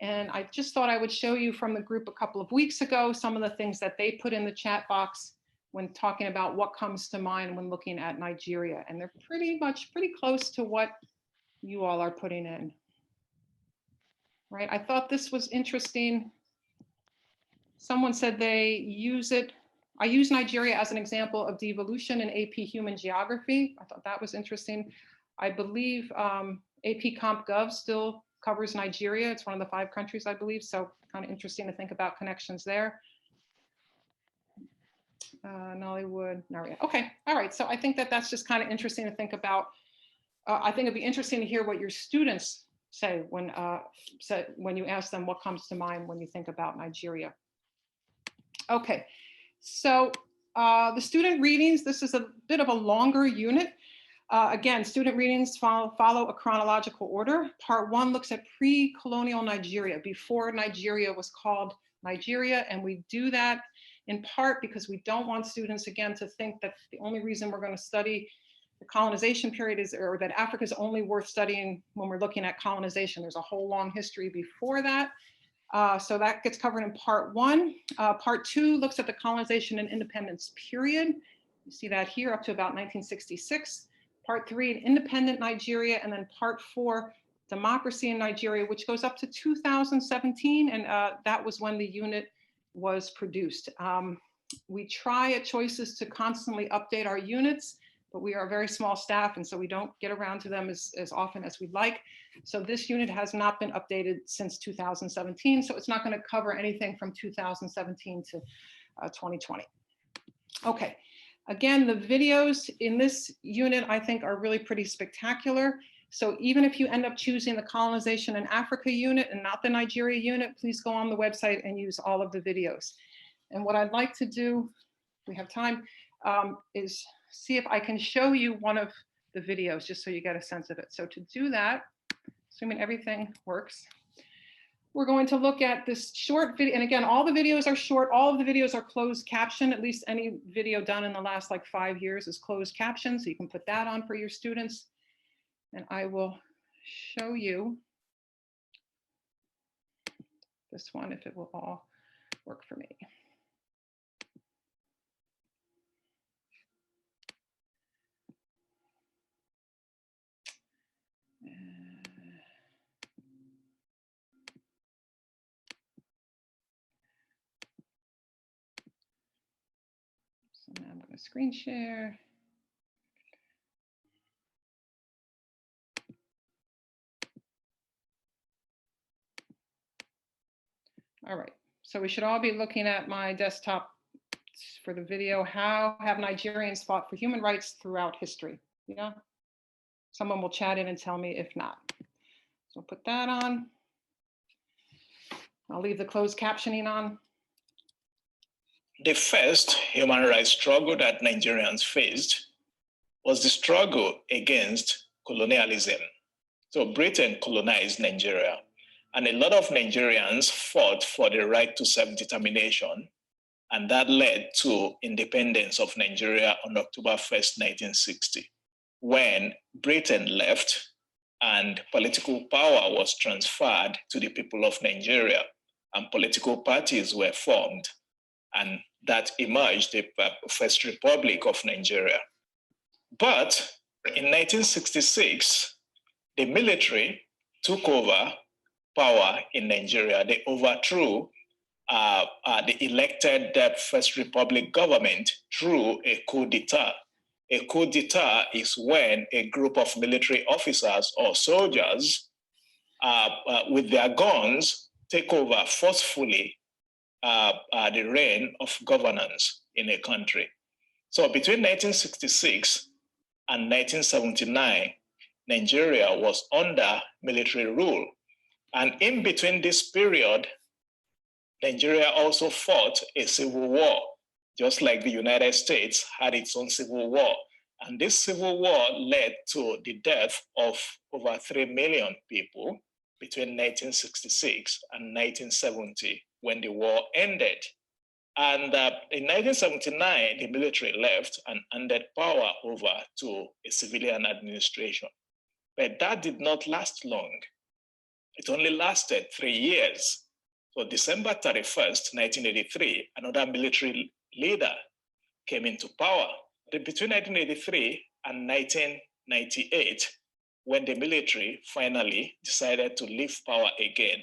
And I just thought I would show you from the group a couple of weeks ago, some of the things that they put in the chat box when talking about what comes to mind when looking at Nigeria. And they're pretty close to what you all are putting in. Right, I thought this was interesting. Someone said they use it. I use Nigeria as an example of devolution in AP Human Geography. I thought that was interesting. I believe AP CompGov still covers Nigeria. It's one of the 5 countries, I believe. So kind of interesting to think about connections there. Nollywood, Naria. Okay, all right. So I think that that's just kind of interesting to think about. I think it'd be interesting to hear what your students say when you ask them what comes to mind when you think about Nigeria. Okay, so the student readings, this is a bit of a longer unit. Again, student readings follow a chronological order. Part 1 looks at pre-colonial Nigeria, before Nigeria was called Nigeria, and we do that in part because we don't want students, again, to think that the only reason we're going to study the colonization period is, or that Africa is only worth studying when we're looking at colonization. There's a whole long history before that. So that gets covered in part 1. Part 2 looks at the colonization and independence period. You see that here up to about 1966. Part 3, independent Nigeria, and then part 4, democracy in Nigeria, which goes up to 2017, and that was when the unit was produced. We try at Choices to constantly update our units, but we are a very small staff, and so we don't get around to them as often as we'd like. So this unit has not been updated since 2017, so it's not going to cover anything from 2017 to 2020. Okay, again, the videos in this unit I think are really pretty spectacular. So even if you end up choosing the Colonization in Africa unit and not the Nigeria unit, please go on the website and use all of the videos. And what I'd like to do, if we have time, is see if I can show you one of the videos just so you get a sense of it. So to do that, assuming everything works, we're going to look at this short video. And again, all the videos are short. All of the videos are closed caption. At least any video done in the last like 5 years is closed caption. So you can put that on for your students. And I will show you this one if it will all work for me. So now I'm going to screen share. All right, so we should all be looking at my desktop for the video. How have Nigerians fought for human rights throughout history? Yeah, someone will chat in and tell me if not. So put that on. I'll leave the closed captioning on. The first human rights struggle that Nigerians faced was the struggle against colonialism. So Britain colonized Nigeria, and a lot of Nigerians fought for the right to self-determination, and that led to independence of Nigeria on October 1st, 1960, when Britain left and political power was transferred to the people of Nigeria, and political parties were formed, and that emerged the First Republic of Nigeria. But in 1966, the military took over power in Nigeria. They overthrew the elected First Republic government through a coup d'etat. A coup d'etat is when a group of military officers or soldiers with their guns take over forcefully the reign of governance in a country. So between 1966 and 1979, Nigeria was under military rule. And in between this period, Nigeria also fought a civil war, just like the United States had its own civil war. And this civil war led to the death of over 3 million people between 1966 and 1970, when the war ended. And in 1979, the military left and handed power over to a civilian administration. But that did not last long. It only lasted 3 years. So December 31st, 1983, another military leader came into power. Between 1983 and 1998, when the military finally decided to leave power again,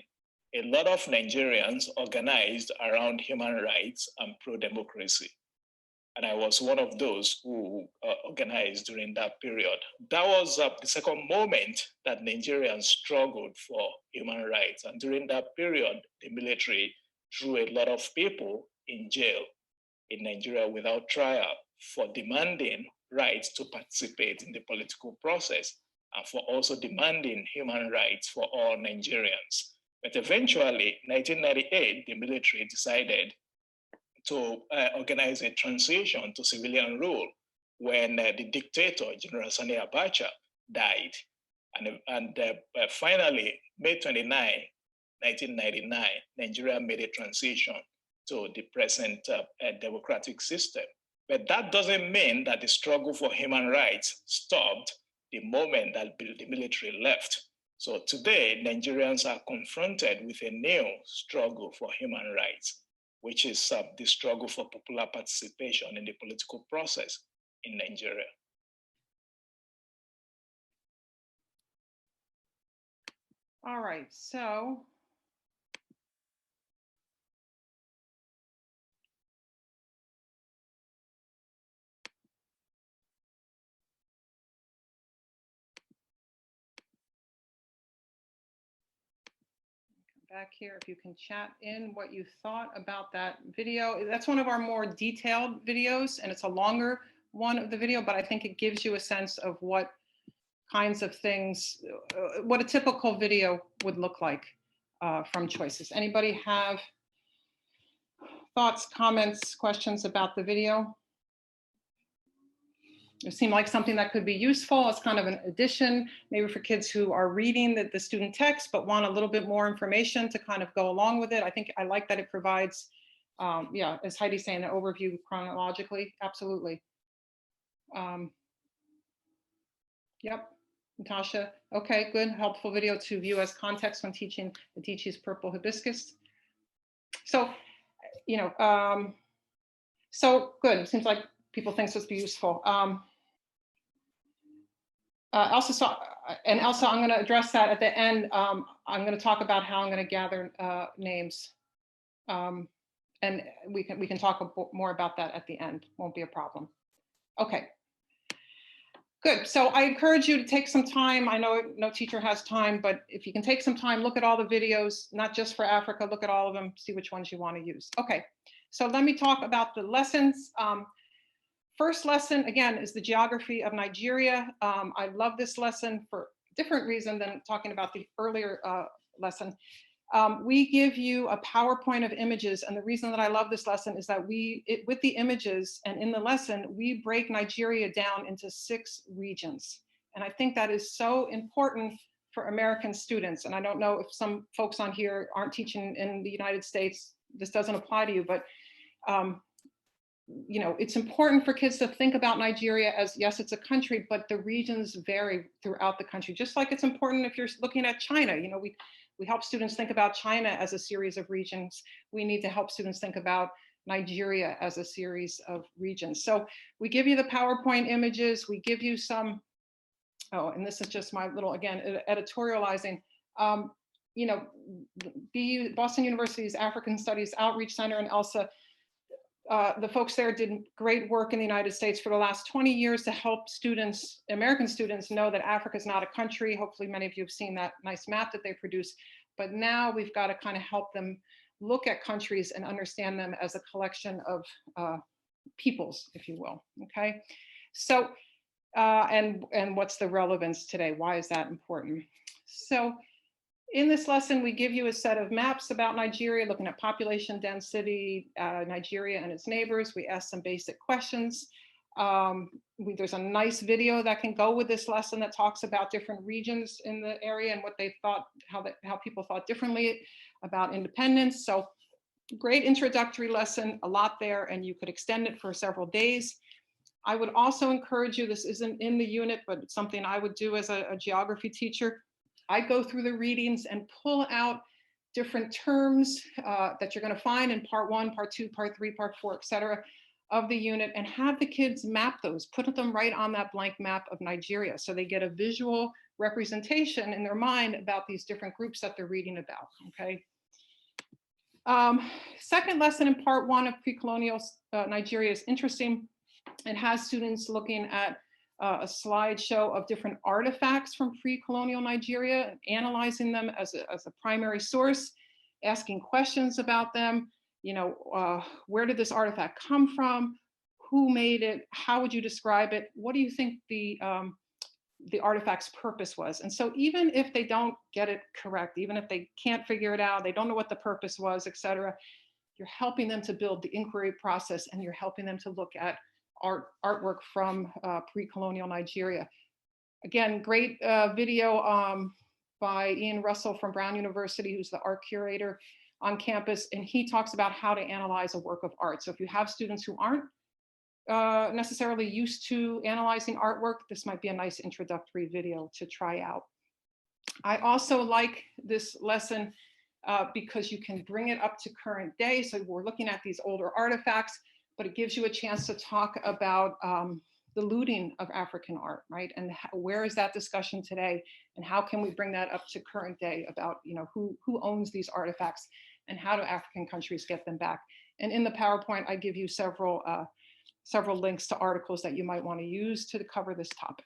a lot of Nigerians organized around human rights and pro-democracy. And I was one of those who organized during that period. That was the second moment that Nigerians struggled for human rights. And during that period, the military threw a lot of people in jail in Nigeria without trial for demanding rights to participate in the political process and for also demanding human rights for all Nigerians. But eventually, 1998, the military decided to organize a transition to civilian rule when the dictator, General Sani Abacha, died. And finally, May 29, 1999, Nigeria made a transition to the present democratic system. But that doesn't mean that the struggle for human rights stopped the moment that the military left. So today, Nigerians are confronted with a new struggle for human rights, which is the struggle for popular participation in the political process in Nigeria. All right, so back here, if you can chat in what you thought about that video. That's one of our more detailed videos, and it's a longer one of the video, but I think it gives you a sense of what kinds of things, what a typical video would look like from Choices. Anybody have thoughts, comments, questions about the video? It seemed like something that could be useful. It's kind of an addition, maybe for kids who are reading the student text, but want a little bit more information to kind of go along with it. I think I like that it provides, yeah, as Heidi's saying, an overview chronologically. Absolutely. Yep, Natasha. Okay, good, helpful video to view as context when teaching Adichie's Purple Hibiscus. So, you know, so good. It seems like people think this would be useful. Elsa, Elsa, I'm going to address that at the end. I'm going to talk about how I'm going to gather names, and we can talk more about that at the end. Won't be a problem. Okay. Good. So I encourage you to take some time. I know no teacher has time, but if you can take some time, look at all the videos, not just for Africa, look at all of them, see which ones you want to use. Okay, so let me talk about the lessons. First lesson, again, is the geography of Nigeria. I love this lesson for a different reason than talking about the earlier lesson. We give you a PowerPoint of images, and the reason that I love this lesson is that with the images and in the lesson, we break Nigeria down into 6 regions. And I think that is so important for American students. And I don't know if some folks on here aren't teaching in the United States, this doesn't apply to you, but you know, it's important for kids to think about Nigeria as, yes, it's a country, but the regions vary throughout the country. Just like it's important if you're looking at China, you know, we help students think about China as a series of regions. We need to help students think about Nigeria as a series of regions. So we give you the PowerPoint images, we give you some, oh, and this is just my little, again, editorializing. You know, Boston University's African Studies Outreach Center and ELSA, the folks there did great work in the United States for the last 20 years to help students, American students, know that Africa is not a country. Hopefully many of you have seen that nice map that they produced. But now we've got to kind of help them look at countries and understand them as a collection of peoples, if you will, okay? So, and what's the relevance today? Why is that important? So in this lesson, we give you a set of maps about Nigeria, looking at population density, Nigeria and its neighbors. We ask some basic questions. There's a nice video that can go with this lesson that talks about different regions in the area and what they thought, how people thought differently about independence. So great introductory lesson, a lot there, and you could extend it for several days. I would also encourage you, this isn't in the unit, but it's something I would do as a geography teacher. I go through the readings and pull out different terms that you're going to find in part 1, part 2, part 3, part 4, etc. of the unit, and have the kids map those, put them right on that blank map of Nigeria, so they get a visual representation in their mind about these different groups that they're reading about, okay? Second lesson in part 1 of pre-colonial Nigeria is interesting. It has students looking at a slideshow of different artifacts from pre-colonial Nigeria, analyzing them as a primary source, asking questions about them. You know, where did this artifact come from? Who made it? How would you describe it? What do you think the artifact's purpose was? And so even if they don't get it correct, even if they can't figure it out, they don't know what the purpose was, etc., you're helping them to build the inquiry process, and you're helping them to look at artwork from pre-colonial Nigeria. Again, great video by Ian Russell from Brown University, who's the art curator on campus, and he talks about how to analyze a work of art. So if you have students who aren't necessarily used to analyzing artwork, this might be a nice introductory video to try out. I also like this lesson because you can bring it up to current day. So we're looking at these older artifacts, but it gives you a chance to talk about the looting of African art, right? And where is that discussion today? And how can we bring that up to current day about, you know, who owns these artifacts and how do African countries get them back? And in the PowerPoint, I give you several links to articles that you might want to use to cover this topic.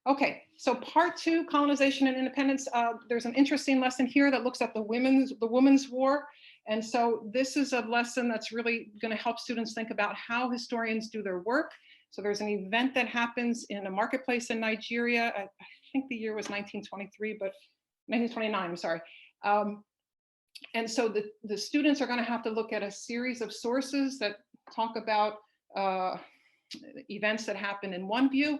Okay, so part 2, colonization and independence. There's an interesting lesson here that looks at the Women's War. And so this is a lesson that's really going to help students think about how historians do their work. So there's an event that happens in a marketplace in Nigeria. I think the year was 1923, but 1929, I'm sorry. And so the students are going to have to look at a series of sources that talk about events that happen in one view,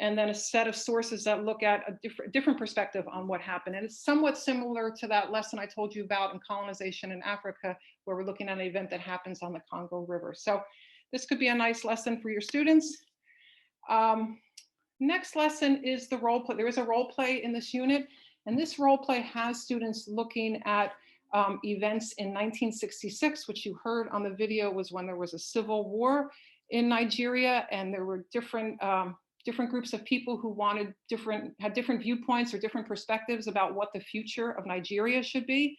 and then a set of sources that look at a different perspective on what happened. And it's somewhat similar to that lesson I told you about in colonization in Africa, where we're looking at an event that happens on the Congo River. So this could be a nice lesson for your students. Next lesson is the role play. There is a role play in this unit, and this role play has students looking at events in 1966, which you heard on the video was when there was a civil war in Nigeria, and there were different groups of people who had different viewpoints or different perspectives about what the future of Nigeria should be.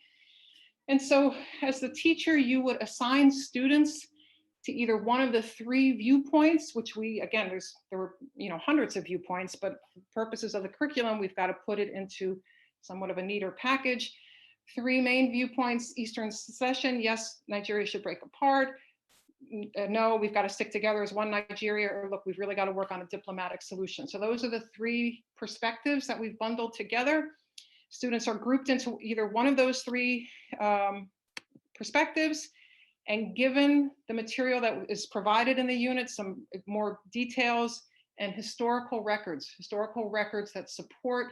And so as the teacher, you would assign students to either one of the 3 viewpoints, which there were hundreds of viewpoints, but for purposes of the curriculum, we've got to put it into somewhat of a neater package. 3 main viewpoints: Eastern secession, yes, Nigeria should break apart. No, we've got to stick together as one Nigeria, or look, we've really got to work on a diplomatic solution. So those are the 3 perspectives that we've bundled together. Students are grouped into either one of those 3 perspectives, and given the material that is provided in the unit, some more details and historical records that support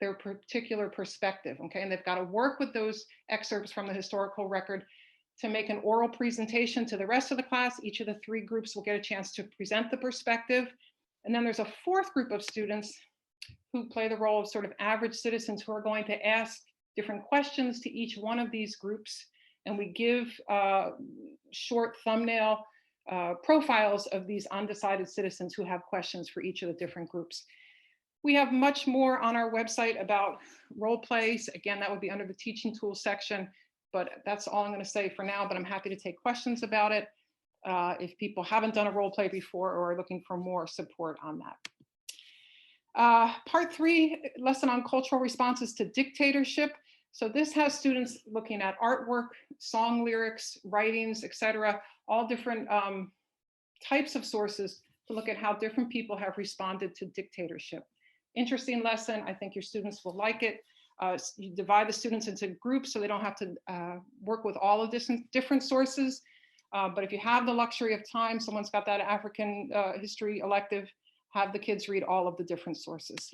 their particular perspective, okay? And they've got to work with those excerpts from the historical record to make an oral presentation to the rest of the class. Each of the 3 groups will get a chance to present the perspective. And then there's a 4th group of students who play the role of sort of average citizens who are going to ask different questions to each one of these groups. And we give short thumbnail profiles of these undecided citizens who have questions for each of the different groups. We have much more on our website about role plays. Again, that would be under the teaching tools section, but that's all I'm going to say for now, but I'm happy to take questions about it if people haven't done a role play before or are looking for more support on that. Part 3, lesson on cultural responses to dictatorship. So this has students looking at artwork, song lyrics, writings, etc., all different types of sources to look at how different people have responded to dictatorship. Interesting lesson. I think your students will like it. You divide the students into groups so they don't have to work with all of this different sources. But if you have the luxury of time, someone's got that African history elective, have the kids read all of the different sources.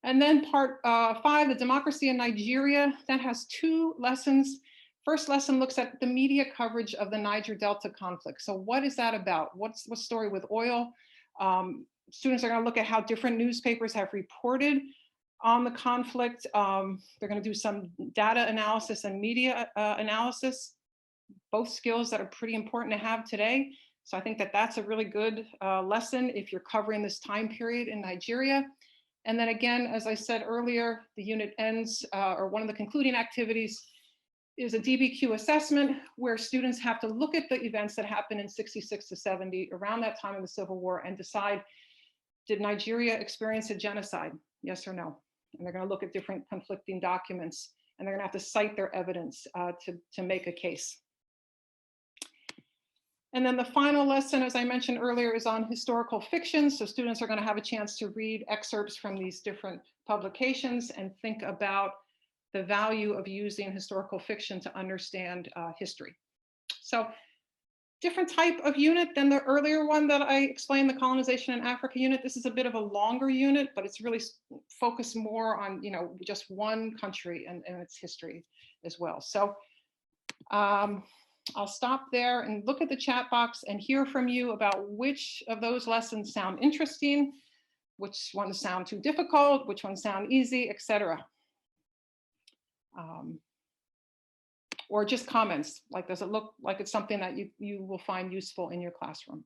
And then part 5, the democracy in Nigeria, that has 2 lessons. First lesson looks at the media coverage of the Niger Delta conflict. So what is that about? What's the story with oil? Students are going to look at how different newspapers have reported on the conflict. They're going to do some data analysis and media analysis, both skills that are pretty important to have today. So I think that that's a really good lesson if you're covering this time period in Nigeria. And then again, as I said earlier, the unit ends, or one of the concluding activities is a DBQ assessment where students have to look at the events that happened in 66 to 70 around that time of the Civil War and decide, did Nigeria experience a genocide? Yes or no? And they're going to look at different conflicting documents and they're going to have to cite their evidence to make a case. And then the final lesson, as I mentioned earlier, is on historical fiction. So students are going to have a chance to read excerpts from these different publications and think about the value of using historical fiction to understand history. So different type of unit than the earlier one that I explained, the colonization in Africa unit. This is a bit of a longer unit, but it's really focused more on, you know, just one country and its history as well. So I'll stop there and look at the chat box and hear from you about which of those lessons sound interesting, which ones sound too difficult, which ones sound easy, etc. Or just comments, like, does it look like it's something that you will find useful in your classroom?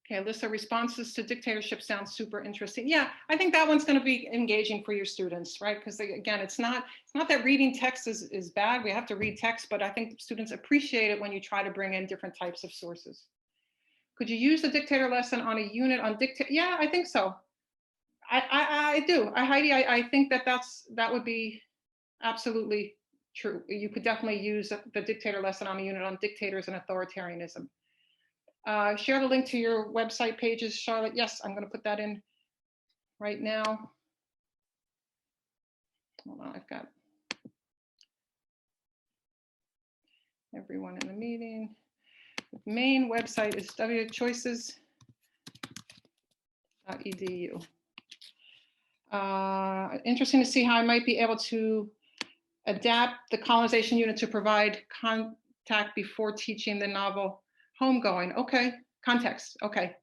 Okay, Alyssa, responses to dictatorship sounds super interesting. Yeah, I think that one's going to be engaging for your students, right? Because again, it's not that reading text is bad. We have to read text, but I think students appreciate it when you try to bring in different types of sources. Could you use the dictator lesson on a unit on dictator? Yeah, I think so. I do. Heidi, I think that would be absolutely true. You could definitely use the dictator lesson on a unit on dictators and authoritarianism. Share the link to your website pages, Charlotte. Yes, I'm going to put that in right now. Hold on, I've got everyone in the meeting. The main website is wchoices.edu. Interesting to see how I might be able to adapt the colonization unit to provide contact before teaching the novel Homegoing. Okay, context. Okay.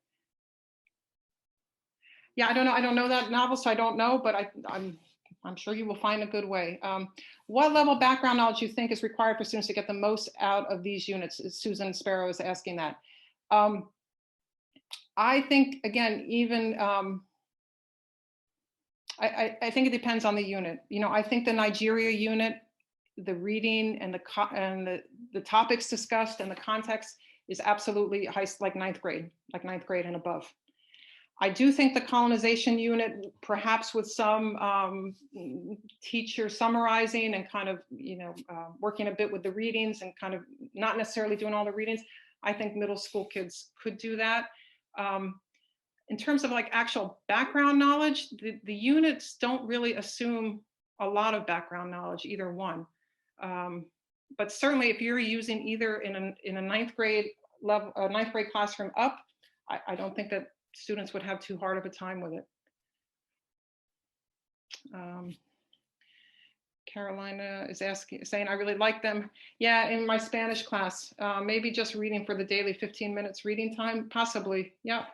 Yeah, I don't know that novel, so I don't know, but I'm sure you will find a good way. What level of background knowledge do you think is required for students to get the most out of these units? Susan Sparrow is asking that. I think, again, even I think it depends on the unit. You know, I think the Nigeria unit, the reading and the topics discussed and the context is absolutely like ninth grade and above. I do think the colonization unit, perhaps with some teacher summarizing and kind of, you know, working a bit with the readings and kind of not necessarily doing all the readings. I think middle school kids could do that. In terms of like actual background knowledge, the units don't really assume a lot of background knowledge, either one. But certainly if you're using either in a ninth grade level, a ninth grade classroom up, I don't think that students would have too hard of a time with it. Carolina is saying, I really like them. Yeah, in my Spanish class, maybe just reading for the daily 15 minutes reading time, possibly, yeah.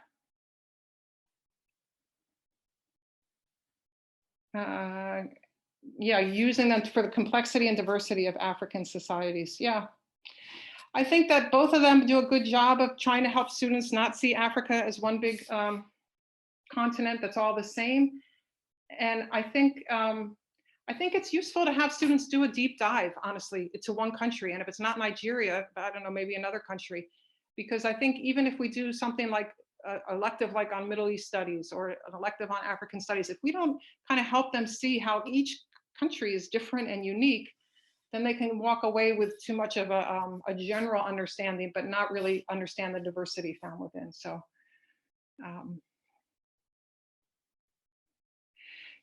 Yeah, using them for the complexity and diversity of African societies. Yeah. I think that both of them do a good job of trying to help students not see Africa as one big continent that's all the same. And I think it's useful to have students do a deep dive, honestly, to one country. And if it's not Nigeria, I don't know, maybe another country. Because I think even if we do something like an elective like on Middle East studies or an elective on African studies, if we don't kind of help them see how each country is different and unique, then they can walk away with too much of a general understanding, but not really understand the diversity found within. So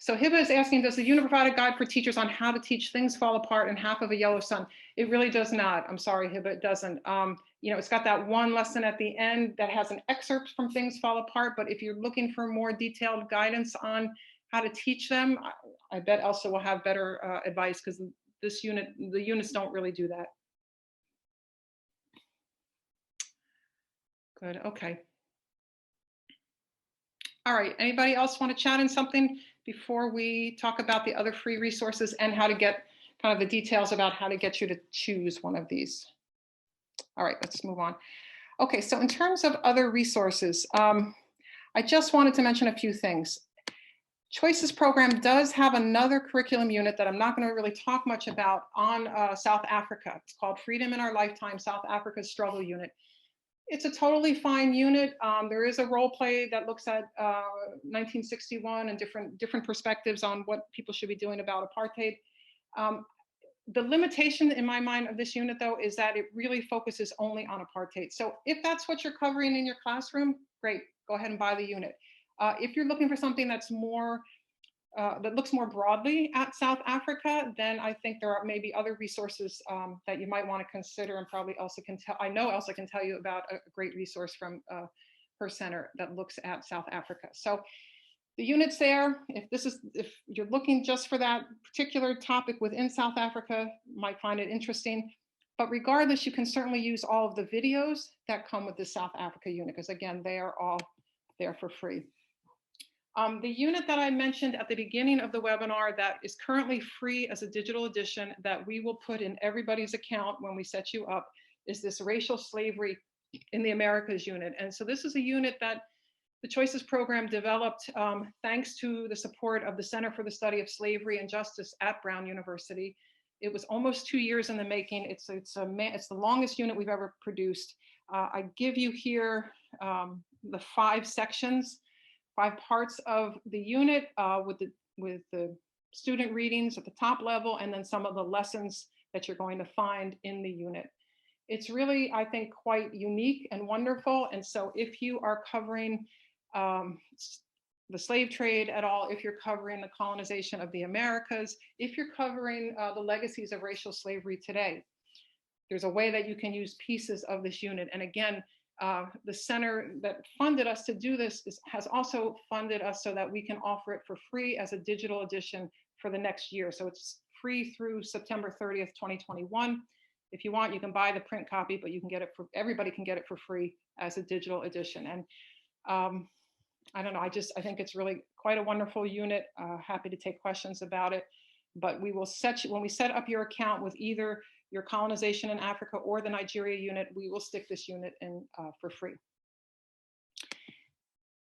Hiba is asking, does the unit provide a guide for teachers on how to teach Things Fall Apart in Half of a Yellow Sun? It really does not. I'm sorry, Hiba, it doesn't. You know, it's got that one lesson at the end that has an excerpt from Things Fall Apart, but if you're looking for more detailed guidance on how to teach them, I bet Elsa will have better advice, because the units don't really do that. Good, okay. All right, anybody else want to chat in something before we talk about the other free resources and how to get kind of the details about how to get you to choose one of these? All right, let's move on. Okay, so in terms of other resources, I just wanted to mention a few things. Choices program does have another curriculum unit that I'm not going to really talk much about on South Africa. It's called Freedom in Our Lifetime, South Africa's Struggle Unit. It's a totally fine unit. There is a role play that looks at 1961 and different perspectives on what people should be doing about apartheid. The limitation in my mind of this unit, though, is that it really focuses only on apartheid. So if that's what you're covering in your classroom, great, go ahead and buy the unit. If you're looking for something that's more, that looks more broadly at South Africa, then I think there are maybe other resources that you might want to consider, and probably Elsa can tell, I know Elsa can tell you about a great resource from her center that looks at South Africa. So the units there, if you're looking just for that particular topic within South Africa, you might find it interesting. But regardless, you can certainly use all of the videos that come with the South Africa unit, because again, they are all there for free. The unit that I mentioned at the beginning of the webinar that is currently free as a digital edition that we will put in everybody's account when we set you up is this Racial Slavery in the Americas unit. And so this is a unit that the Choices program developed thanks to the support of the Center for the Study of Slavery and Justice at Brown University. It was almost 2 years in the making. It's the longest unit we've ever produced. I give you here the 5 sections, 5 parts of the unit with the student readings at the top level, and then some of the lessons that you're going to find in the unit. It's really, I think, quite unique and wonderful. And so if you are covering the slave trade at all, if you're covering the colonization of the Americas, if you're covering the legacies of racial slavery today, there's a way that you can use pieces of this unit. And again, the center that funded us to do this has also funded us so that we can offer it for free as a digital edition for the next year. So it's free through September 30th, 2021. If you want, you can buy the print copy, but you can get it everybody can get it for free as a digital edition. And I don't know, I think it's really quite a wonderful unit. Happy to take questions about it, but we will when we set up your account with either your colonization in Africa or the Nigeria unit, we will stick this unit in for free.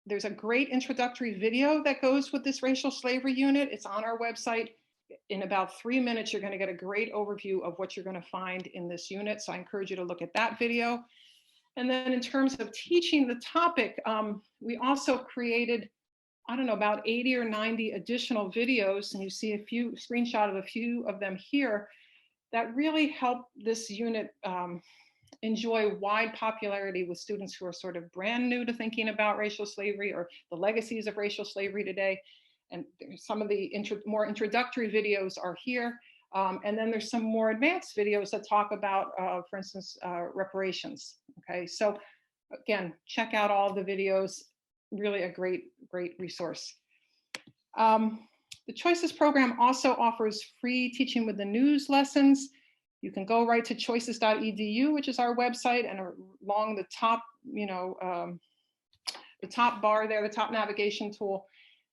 There's a great introductory video that goes with this racial slavery unit. It's on our website. In about 3 minutes, you're going to get a great overview of what you're going to find in this unit. So I encourage you to look at that video. And then in terms of teaching the topic, we also created, I don't know, about 80 or 90 additional videos. And you see a screenshot of a few of them here that really help this unit enjoy wide popularity with students who are sort of brand new to thinking about racial slavery or the legacies of racial slavery today. And some of the more introductory videos are here. And then there's some more advanced videos that talk about, for instance, reparations. Okay, so again, check out all the videos. Really a great resource. The Choices program also offers free Teaching with the News lessons. You can go right to choices.edu, which is our website, and along the top, the top bar there, the top navigation tool,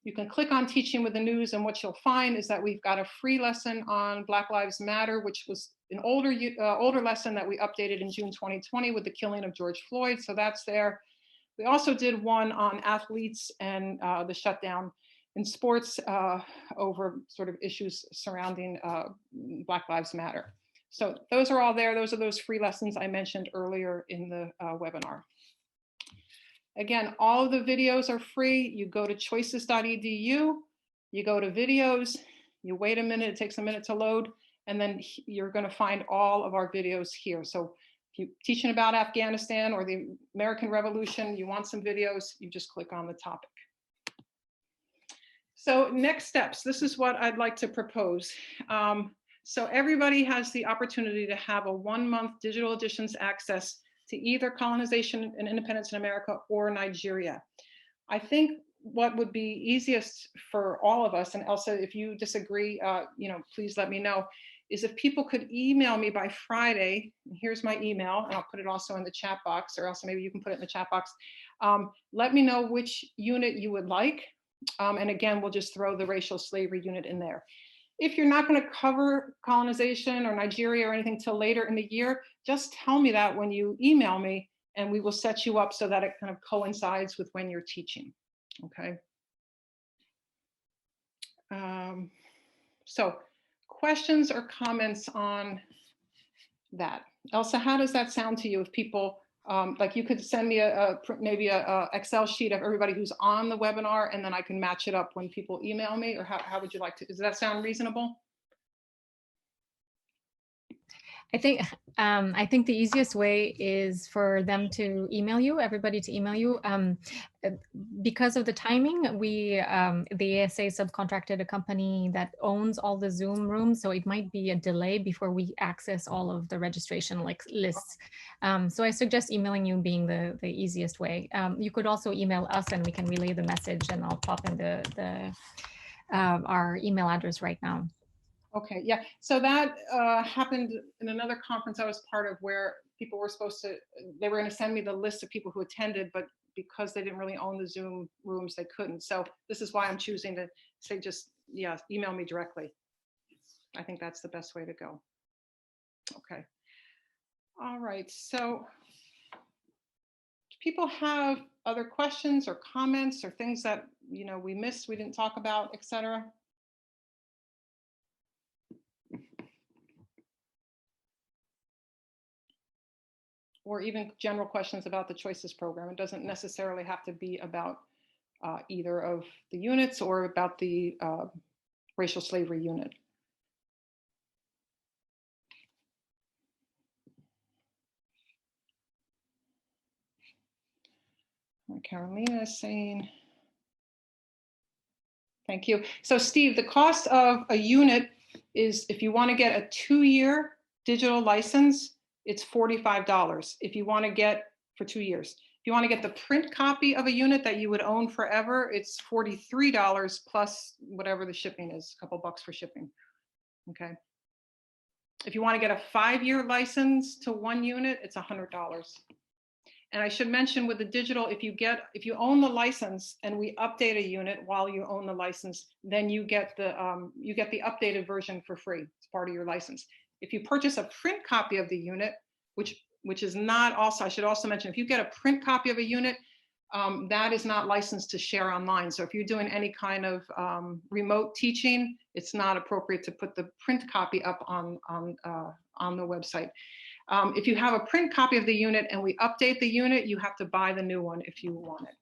You can click on Teaching with the News, and what you'll find is that we've got a free lesson on Black Lives Matter, which was an older lesson that we updated in June 2020 with the killing of George Floyd. So that's there. We also did one on athletes and the shutdown in sports over sort of issues surrounding Black Lives Matter. So those are all there. Those are those free lessons I mentioned earlier in the webinar. Again, all of the videos are free. You go to choices.edu, you go to videos, you wait a minute, it takes a minute to load, and then you're going to find all of our videos here. So if you're teaching about Afghanistan or the American Revolution, you want some videos, you just click on the topic. So next steps, this is what I'd like to propose. So everybody has the opportunity to have a 1-month digital editions access to either Colonization and Independence in America or Nigeria. I think what would be easiest for all of us, and Elsa, if you disagree, please let me know, is if people could email me by Friday. Here's my email, and I'll put it also in the chat box, or else maybe you can put it in the chat box. Let me know which unit you would like. And again, we'll just throw the racial slavery unit in there. If you're not going to cover colonization or Nigeria or anything till later in the year, just tell me that when you email me, and we will set you up so that it kind of coincides with when you're teaching. Okay. So questions or comments on that? Elsa, how does that sound to you? If people, like you could send me maybe a Excel sheet of everybody who's on the webinar, and then I can match it up when people email me, or how would you like to, does that sound reasonable? I think the easiest way is for them to email you, everybody to email you. Because of the timing, the ASA subcontracted a company that owns all the Zoom rooms, so it might be a delay before we access all of the registration lists. So I suggest emailing you being the easiest way. You could also email us, and we can relay the message, and I'll pop in our email address right now. Okay, yeah, so that happened in another conference I was part of, where people were they were going to send me the list of people who attended, but because they didn't really own the Zoom rooms, they couldn't. So this is why I'm choosing to say just, yeah, email me directly. I think that's the best way to go. Okay. All right, so do people have other questions or comments or things that, we missed, we didn't talk about, etc.? Or even general questions about the Choices program. It doesn't necessarily have to be about either of the units or about the racial slavery unit. Carolina is saying, thank you. So Steve, the cost of a unit is, if you want to get a 2-year digital license, it's $45 if you want to get for 2 years. If you want to get the print copy of a unit that you would own forever, it's $43 plus whatever the shipping is, a couple bucks for shipping. Okay. If you want to get a 5-year license to 1 unit, it's $100. And I should mention with the digital, if you own the license and we update a unit while you own the license, then you get the updated version for free. It's part of your license. If you purchase a print copy of the unit, which is not also, I should also mention, if you get a print copy of a unit, that is not licensed to share online. So if you're doing any kind of remote teaching, it's not appropriate to put the print copy up on the website. If you have a print copy of the unit and we update the unit, you have to buy the new one if you want it.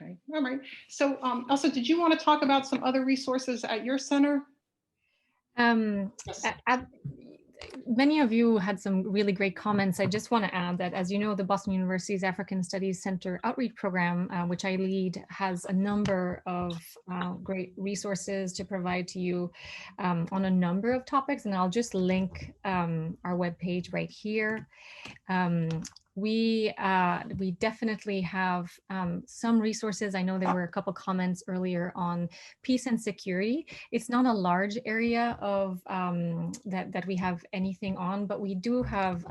Okay, all right. So Elsa, did you want to talk about some other resources at your center? Yes. Many of you had some really great comments. I just want to add that, as you know, the Boston University's African Studies Center outreach program, which I lead, has a number of great resources to provide to you on a number of topics. And I'll just link our webpage right here. we definitely have some resources. I know there were a couple comments earlier on peace and security. It's not a large area of that we have anything on, but we do have,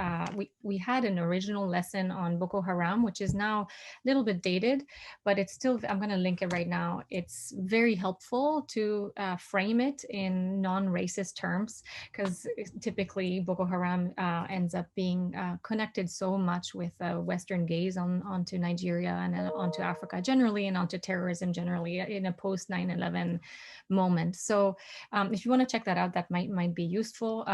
we had an original lesson on Boko Haram, which is now a little bit dated, but it's still, I'm going to link it right now. It's very helpful to frame it in non-racist terms, because typically Boko Haram ends up being connected so much with Western gaze onto Nigeria and onto Africa generally, and onto terrorism generally in a post 9/11 moment. So if you want to check that out, that might be useful.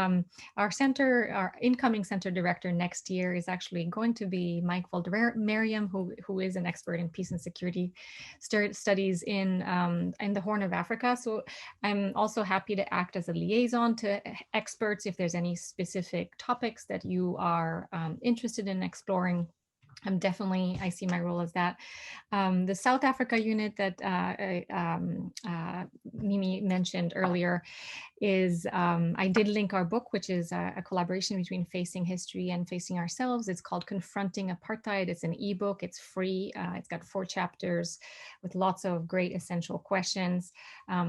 Our incoming center director next year is actually going to be Mike Voldemariam, who is an expert in peace and security studies in the Horn of Africa. So I'm also happy to act as a liaison to experts if there's any specific topics that you are interested in exploring. I see my role as that. The South Africa unit that Mimi mentioned earlier is, I did link our book, which is a collaboration between Facing History and Facing Ourselves. It's called Confronting Apartheid. It's an ebook, it's free. It's got 4 chapters with lots of great essential questions.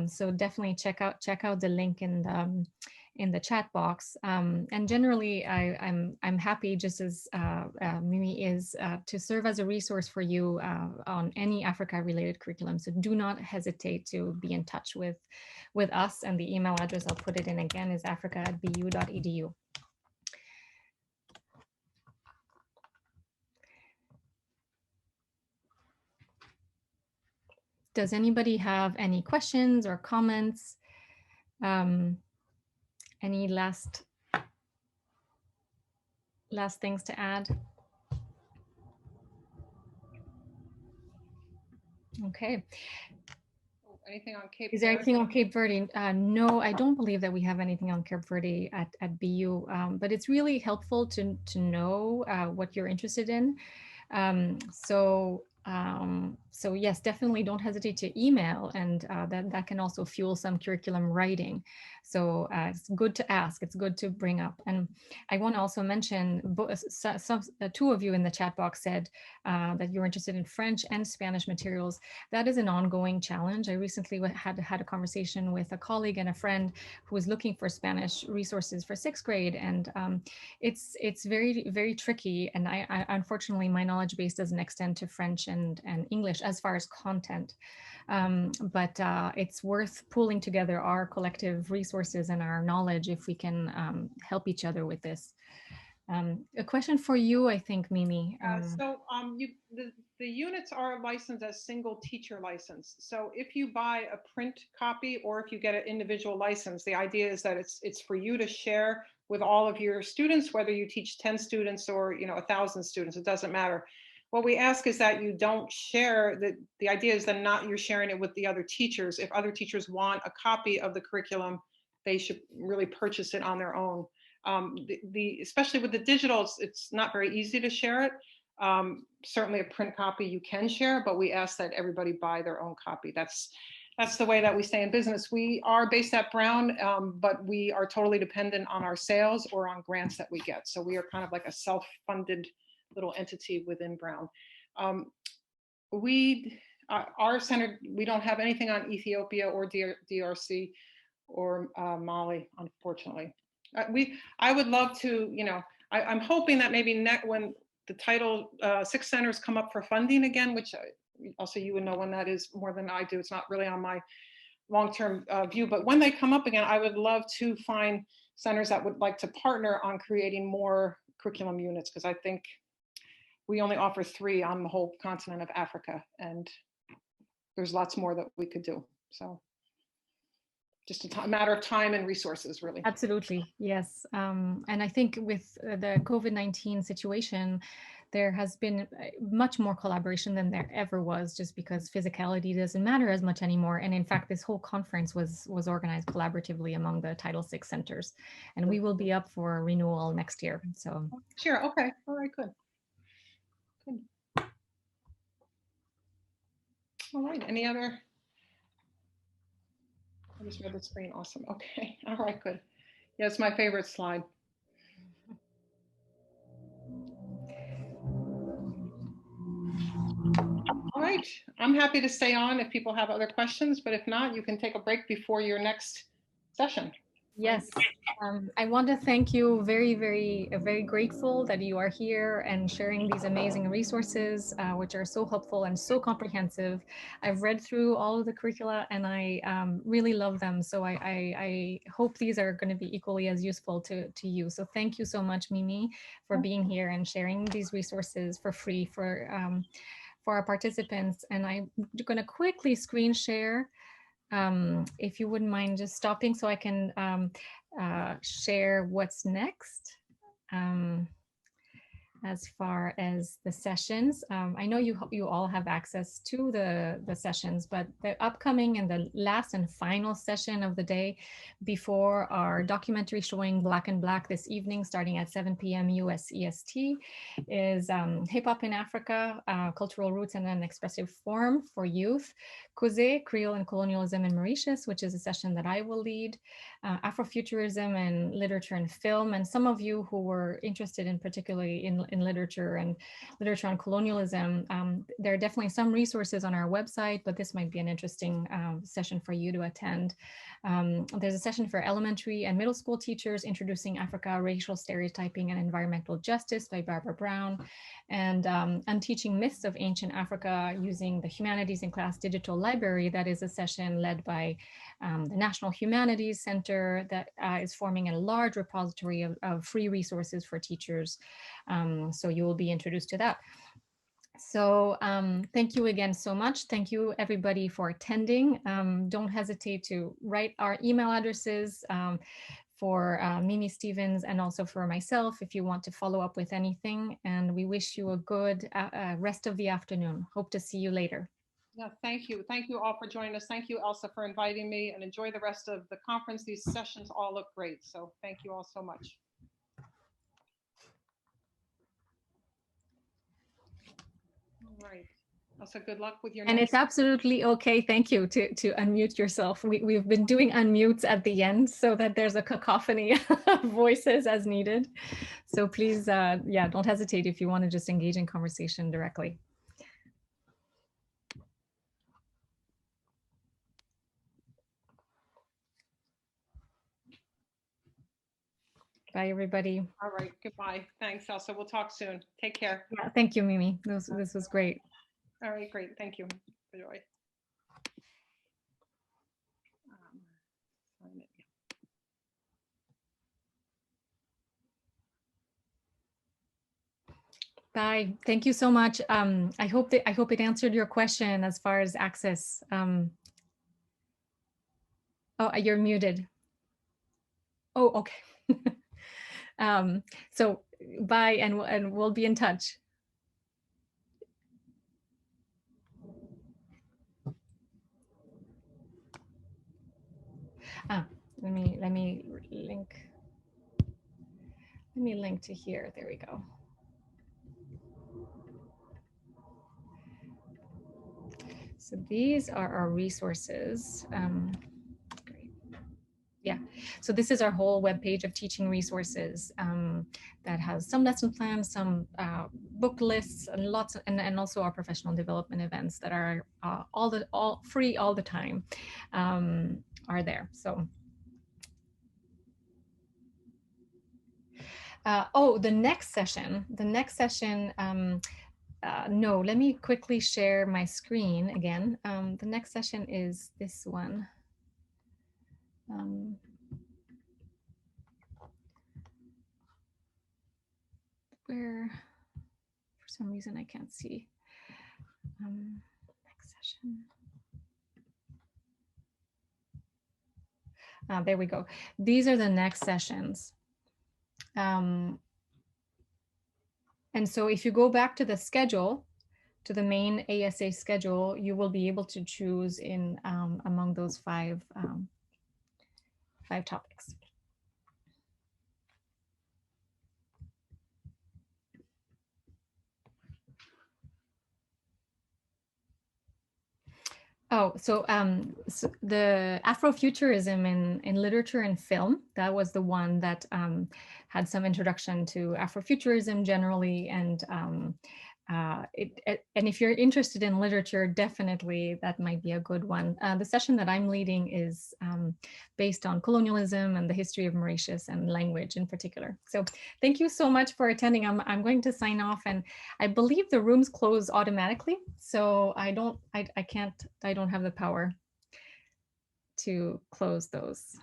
So definitely check out the link in the chat box. And generally, I'm happy, just as Mimi is, to serve as a resource for you on any Africa-related curriculum. So do not hesitate to be in touch with us. And the email address, I'll put it in again, is africa@bu.edu. Does anybody have any questions or comments? Any last things to add? Okay. Anything on Cape Is there Verde? anything on Cape Verde? No, I don't believe that we have anything on Cape Verde at BU, but it's really helpful to know what you're interested in. So yes, definitely don't hesitate to email, and that can also fuel some curriculum writing. So it's good to ask, it's good to bring up. And I want to also mention, 2 of you in the chat box said that you're interested in French and Spanish materials. That is an ongoing challenge. I recently had a conversation with a colleague and a friend who was looking for Spanish resources for 6th grade, and it's very, very tricky. And I unfortunately, my knowledge base doesn't extend to French and English as far as content. But it's worth pulling together our collective resources and our knowledge if we can help each other with this. A question for you, I think, Mimi. The units are licensed as single teacher license. So if you buy a print copy or if you get an individual license, the idea is that it's for you to share with all of your students, whether you teach 10 students or 1,000 students, it doesn't matter. What we ask is that you don't share, the idea is that you're sharing it with the other teachers. If other teachers want a copy of the curriculum, they should really purchase it on their own. Especially with the digital, it's not very easy to share it. Certainly a print copy you can share, but we ask that everybody buy their own copy. That's the way that we stay in business. We are based at Brown, but we are totally dependent on our sales or on grants that we get. So we are kind of like a self-funded little entity within Brown. Our center, we don't have anything on Ethiopia or DRC or Mali, unfortunately. I would love to, I'm hoping that maybe when the Title VI centers come up for funding again, which also you would know when that is more than I do. It's not really on my long-term view, but when they come up again, I would love to find centers that would like to partner on creating more curriculum units, because I think we only offer 3 on the whole continent of Africa, and there's lots more that we could do. So just a matter of time and resources, really. Absolutely, yes. And I think with the COVID-19 situation, there has been much more collaboration than there ever was, just because physicality doesn't matter as much anymore. And in fact, this whole conference was organized collaboratively among the Title VI centers, and we will be up for renewal next year. So sure, okay, all right, good. All right, any other? I just read the screen, awesome, okay, all right, good. Yeah, it's my favorite slide. right, I'm happy to stay on if people have other questions, but if not, you can take a break before your next session. Yes, I want to thank you. Very grateful that you are here and sharing these amazing resources, which are so helpful and so comprehensive. I've read through all of the curricula and I really love them. So I hope these are going to be equally as useful to you. So thank you so much, Mimi, for being here and sharing these resources for free for our participants. And I'm going to quickly screen share. If you wouldn't mind just stopping so I can share what's next. As far as the sessions, I know you all have access to the sessions, but the upcoming and the last and final session of the day before our documentary showing Black and Black this evening, starting at 7 p.m. US EST, is Hip Hop in Africa, Cultural Roots and an Expressive Form for Youth, Kose, Creole and Colonialism in Mauritius, which is a session that I will lead, Afrofuturism and Literature and Film. And some of you who were interested in particularly in literature and literature on colonialism, there are definitely some resources on our website, but this might be an interesting session for you to attend. There's a session for elementary and middle school teachers, Introducing Africa, Racial Stereotyping and Environmental Justice by Barbara Brown, and Unteaching Myths of Ancient Africa Using the Humanities in Class Digital Library. That is a session led by the National Humanities Center that is forming a large repository of free resources for teachers. So you will be introduced to that. So thank you again so much. Thank you everybody for attending. Don't hesitate to write our email addresses for Mimi Stevens and also for myself if you want to follow up with anything. And we wish you a good rest of the afternoon. Hope to see you later. Yeah, thank you. Thank you all for joining us. Thank you, Elsa, for inviting me, and enjoy the rest of the conference. These sessions all look great. So thank you all so much. All right. Elsa, good luck with your And next. it's absolutely okay, thank you, to unmute yourself. We've been doing unmutes at the end so that there's a cacophony of voices as needed. So please, yeah, don't hesitate if you want to just engage in conversation directly. Bye, everybody. All right, goodbye. Thanks, Elsa. We'll talk soon. Take care. Yeah, thank you, Mimi. This was great. All right, great. Thank you. Enjoy. Bye. Thank you so much. I hope it answered your question as far as access. Oh, you're muted. Oh, okay. So bye, and we'll be in touch. Let me link. Let me link to here. There we go. So these are our resources. Great. Yeah, so this is our whole webpage of teaching resources that has some lesson plans, some book lists, and lots, and also our professional development events that are all free all the time are there. So. Oh, the next session. No, let me quickly share my screen again. The next session is this one. Where, for some reason, I can't see. Next session. There we go. These are the next sessions. And so if you go back to the schedule, to the main ASA schedule, you will be able to choose in among those five topics. Oh, so, so the Afrofuturism in literature and film, that was the one that had some introduction to Afrofuturism generally, and and if you're interested in literature, definitely that might be a good one. The session that I'm leading is based on colonialism and the history of Mauritius and language in particular. So thank you so much for attending. I'm going to sign off, and I believe the rooms close automatically. So I don't have the power to close those.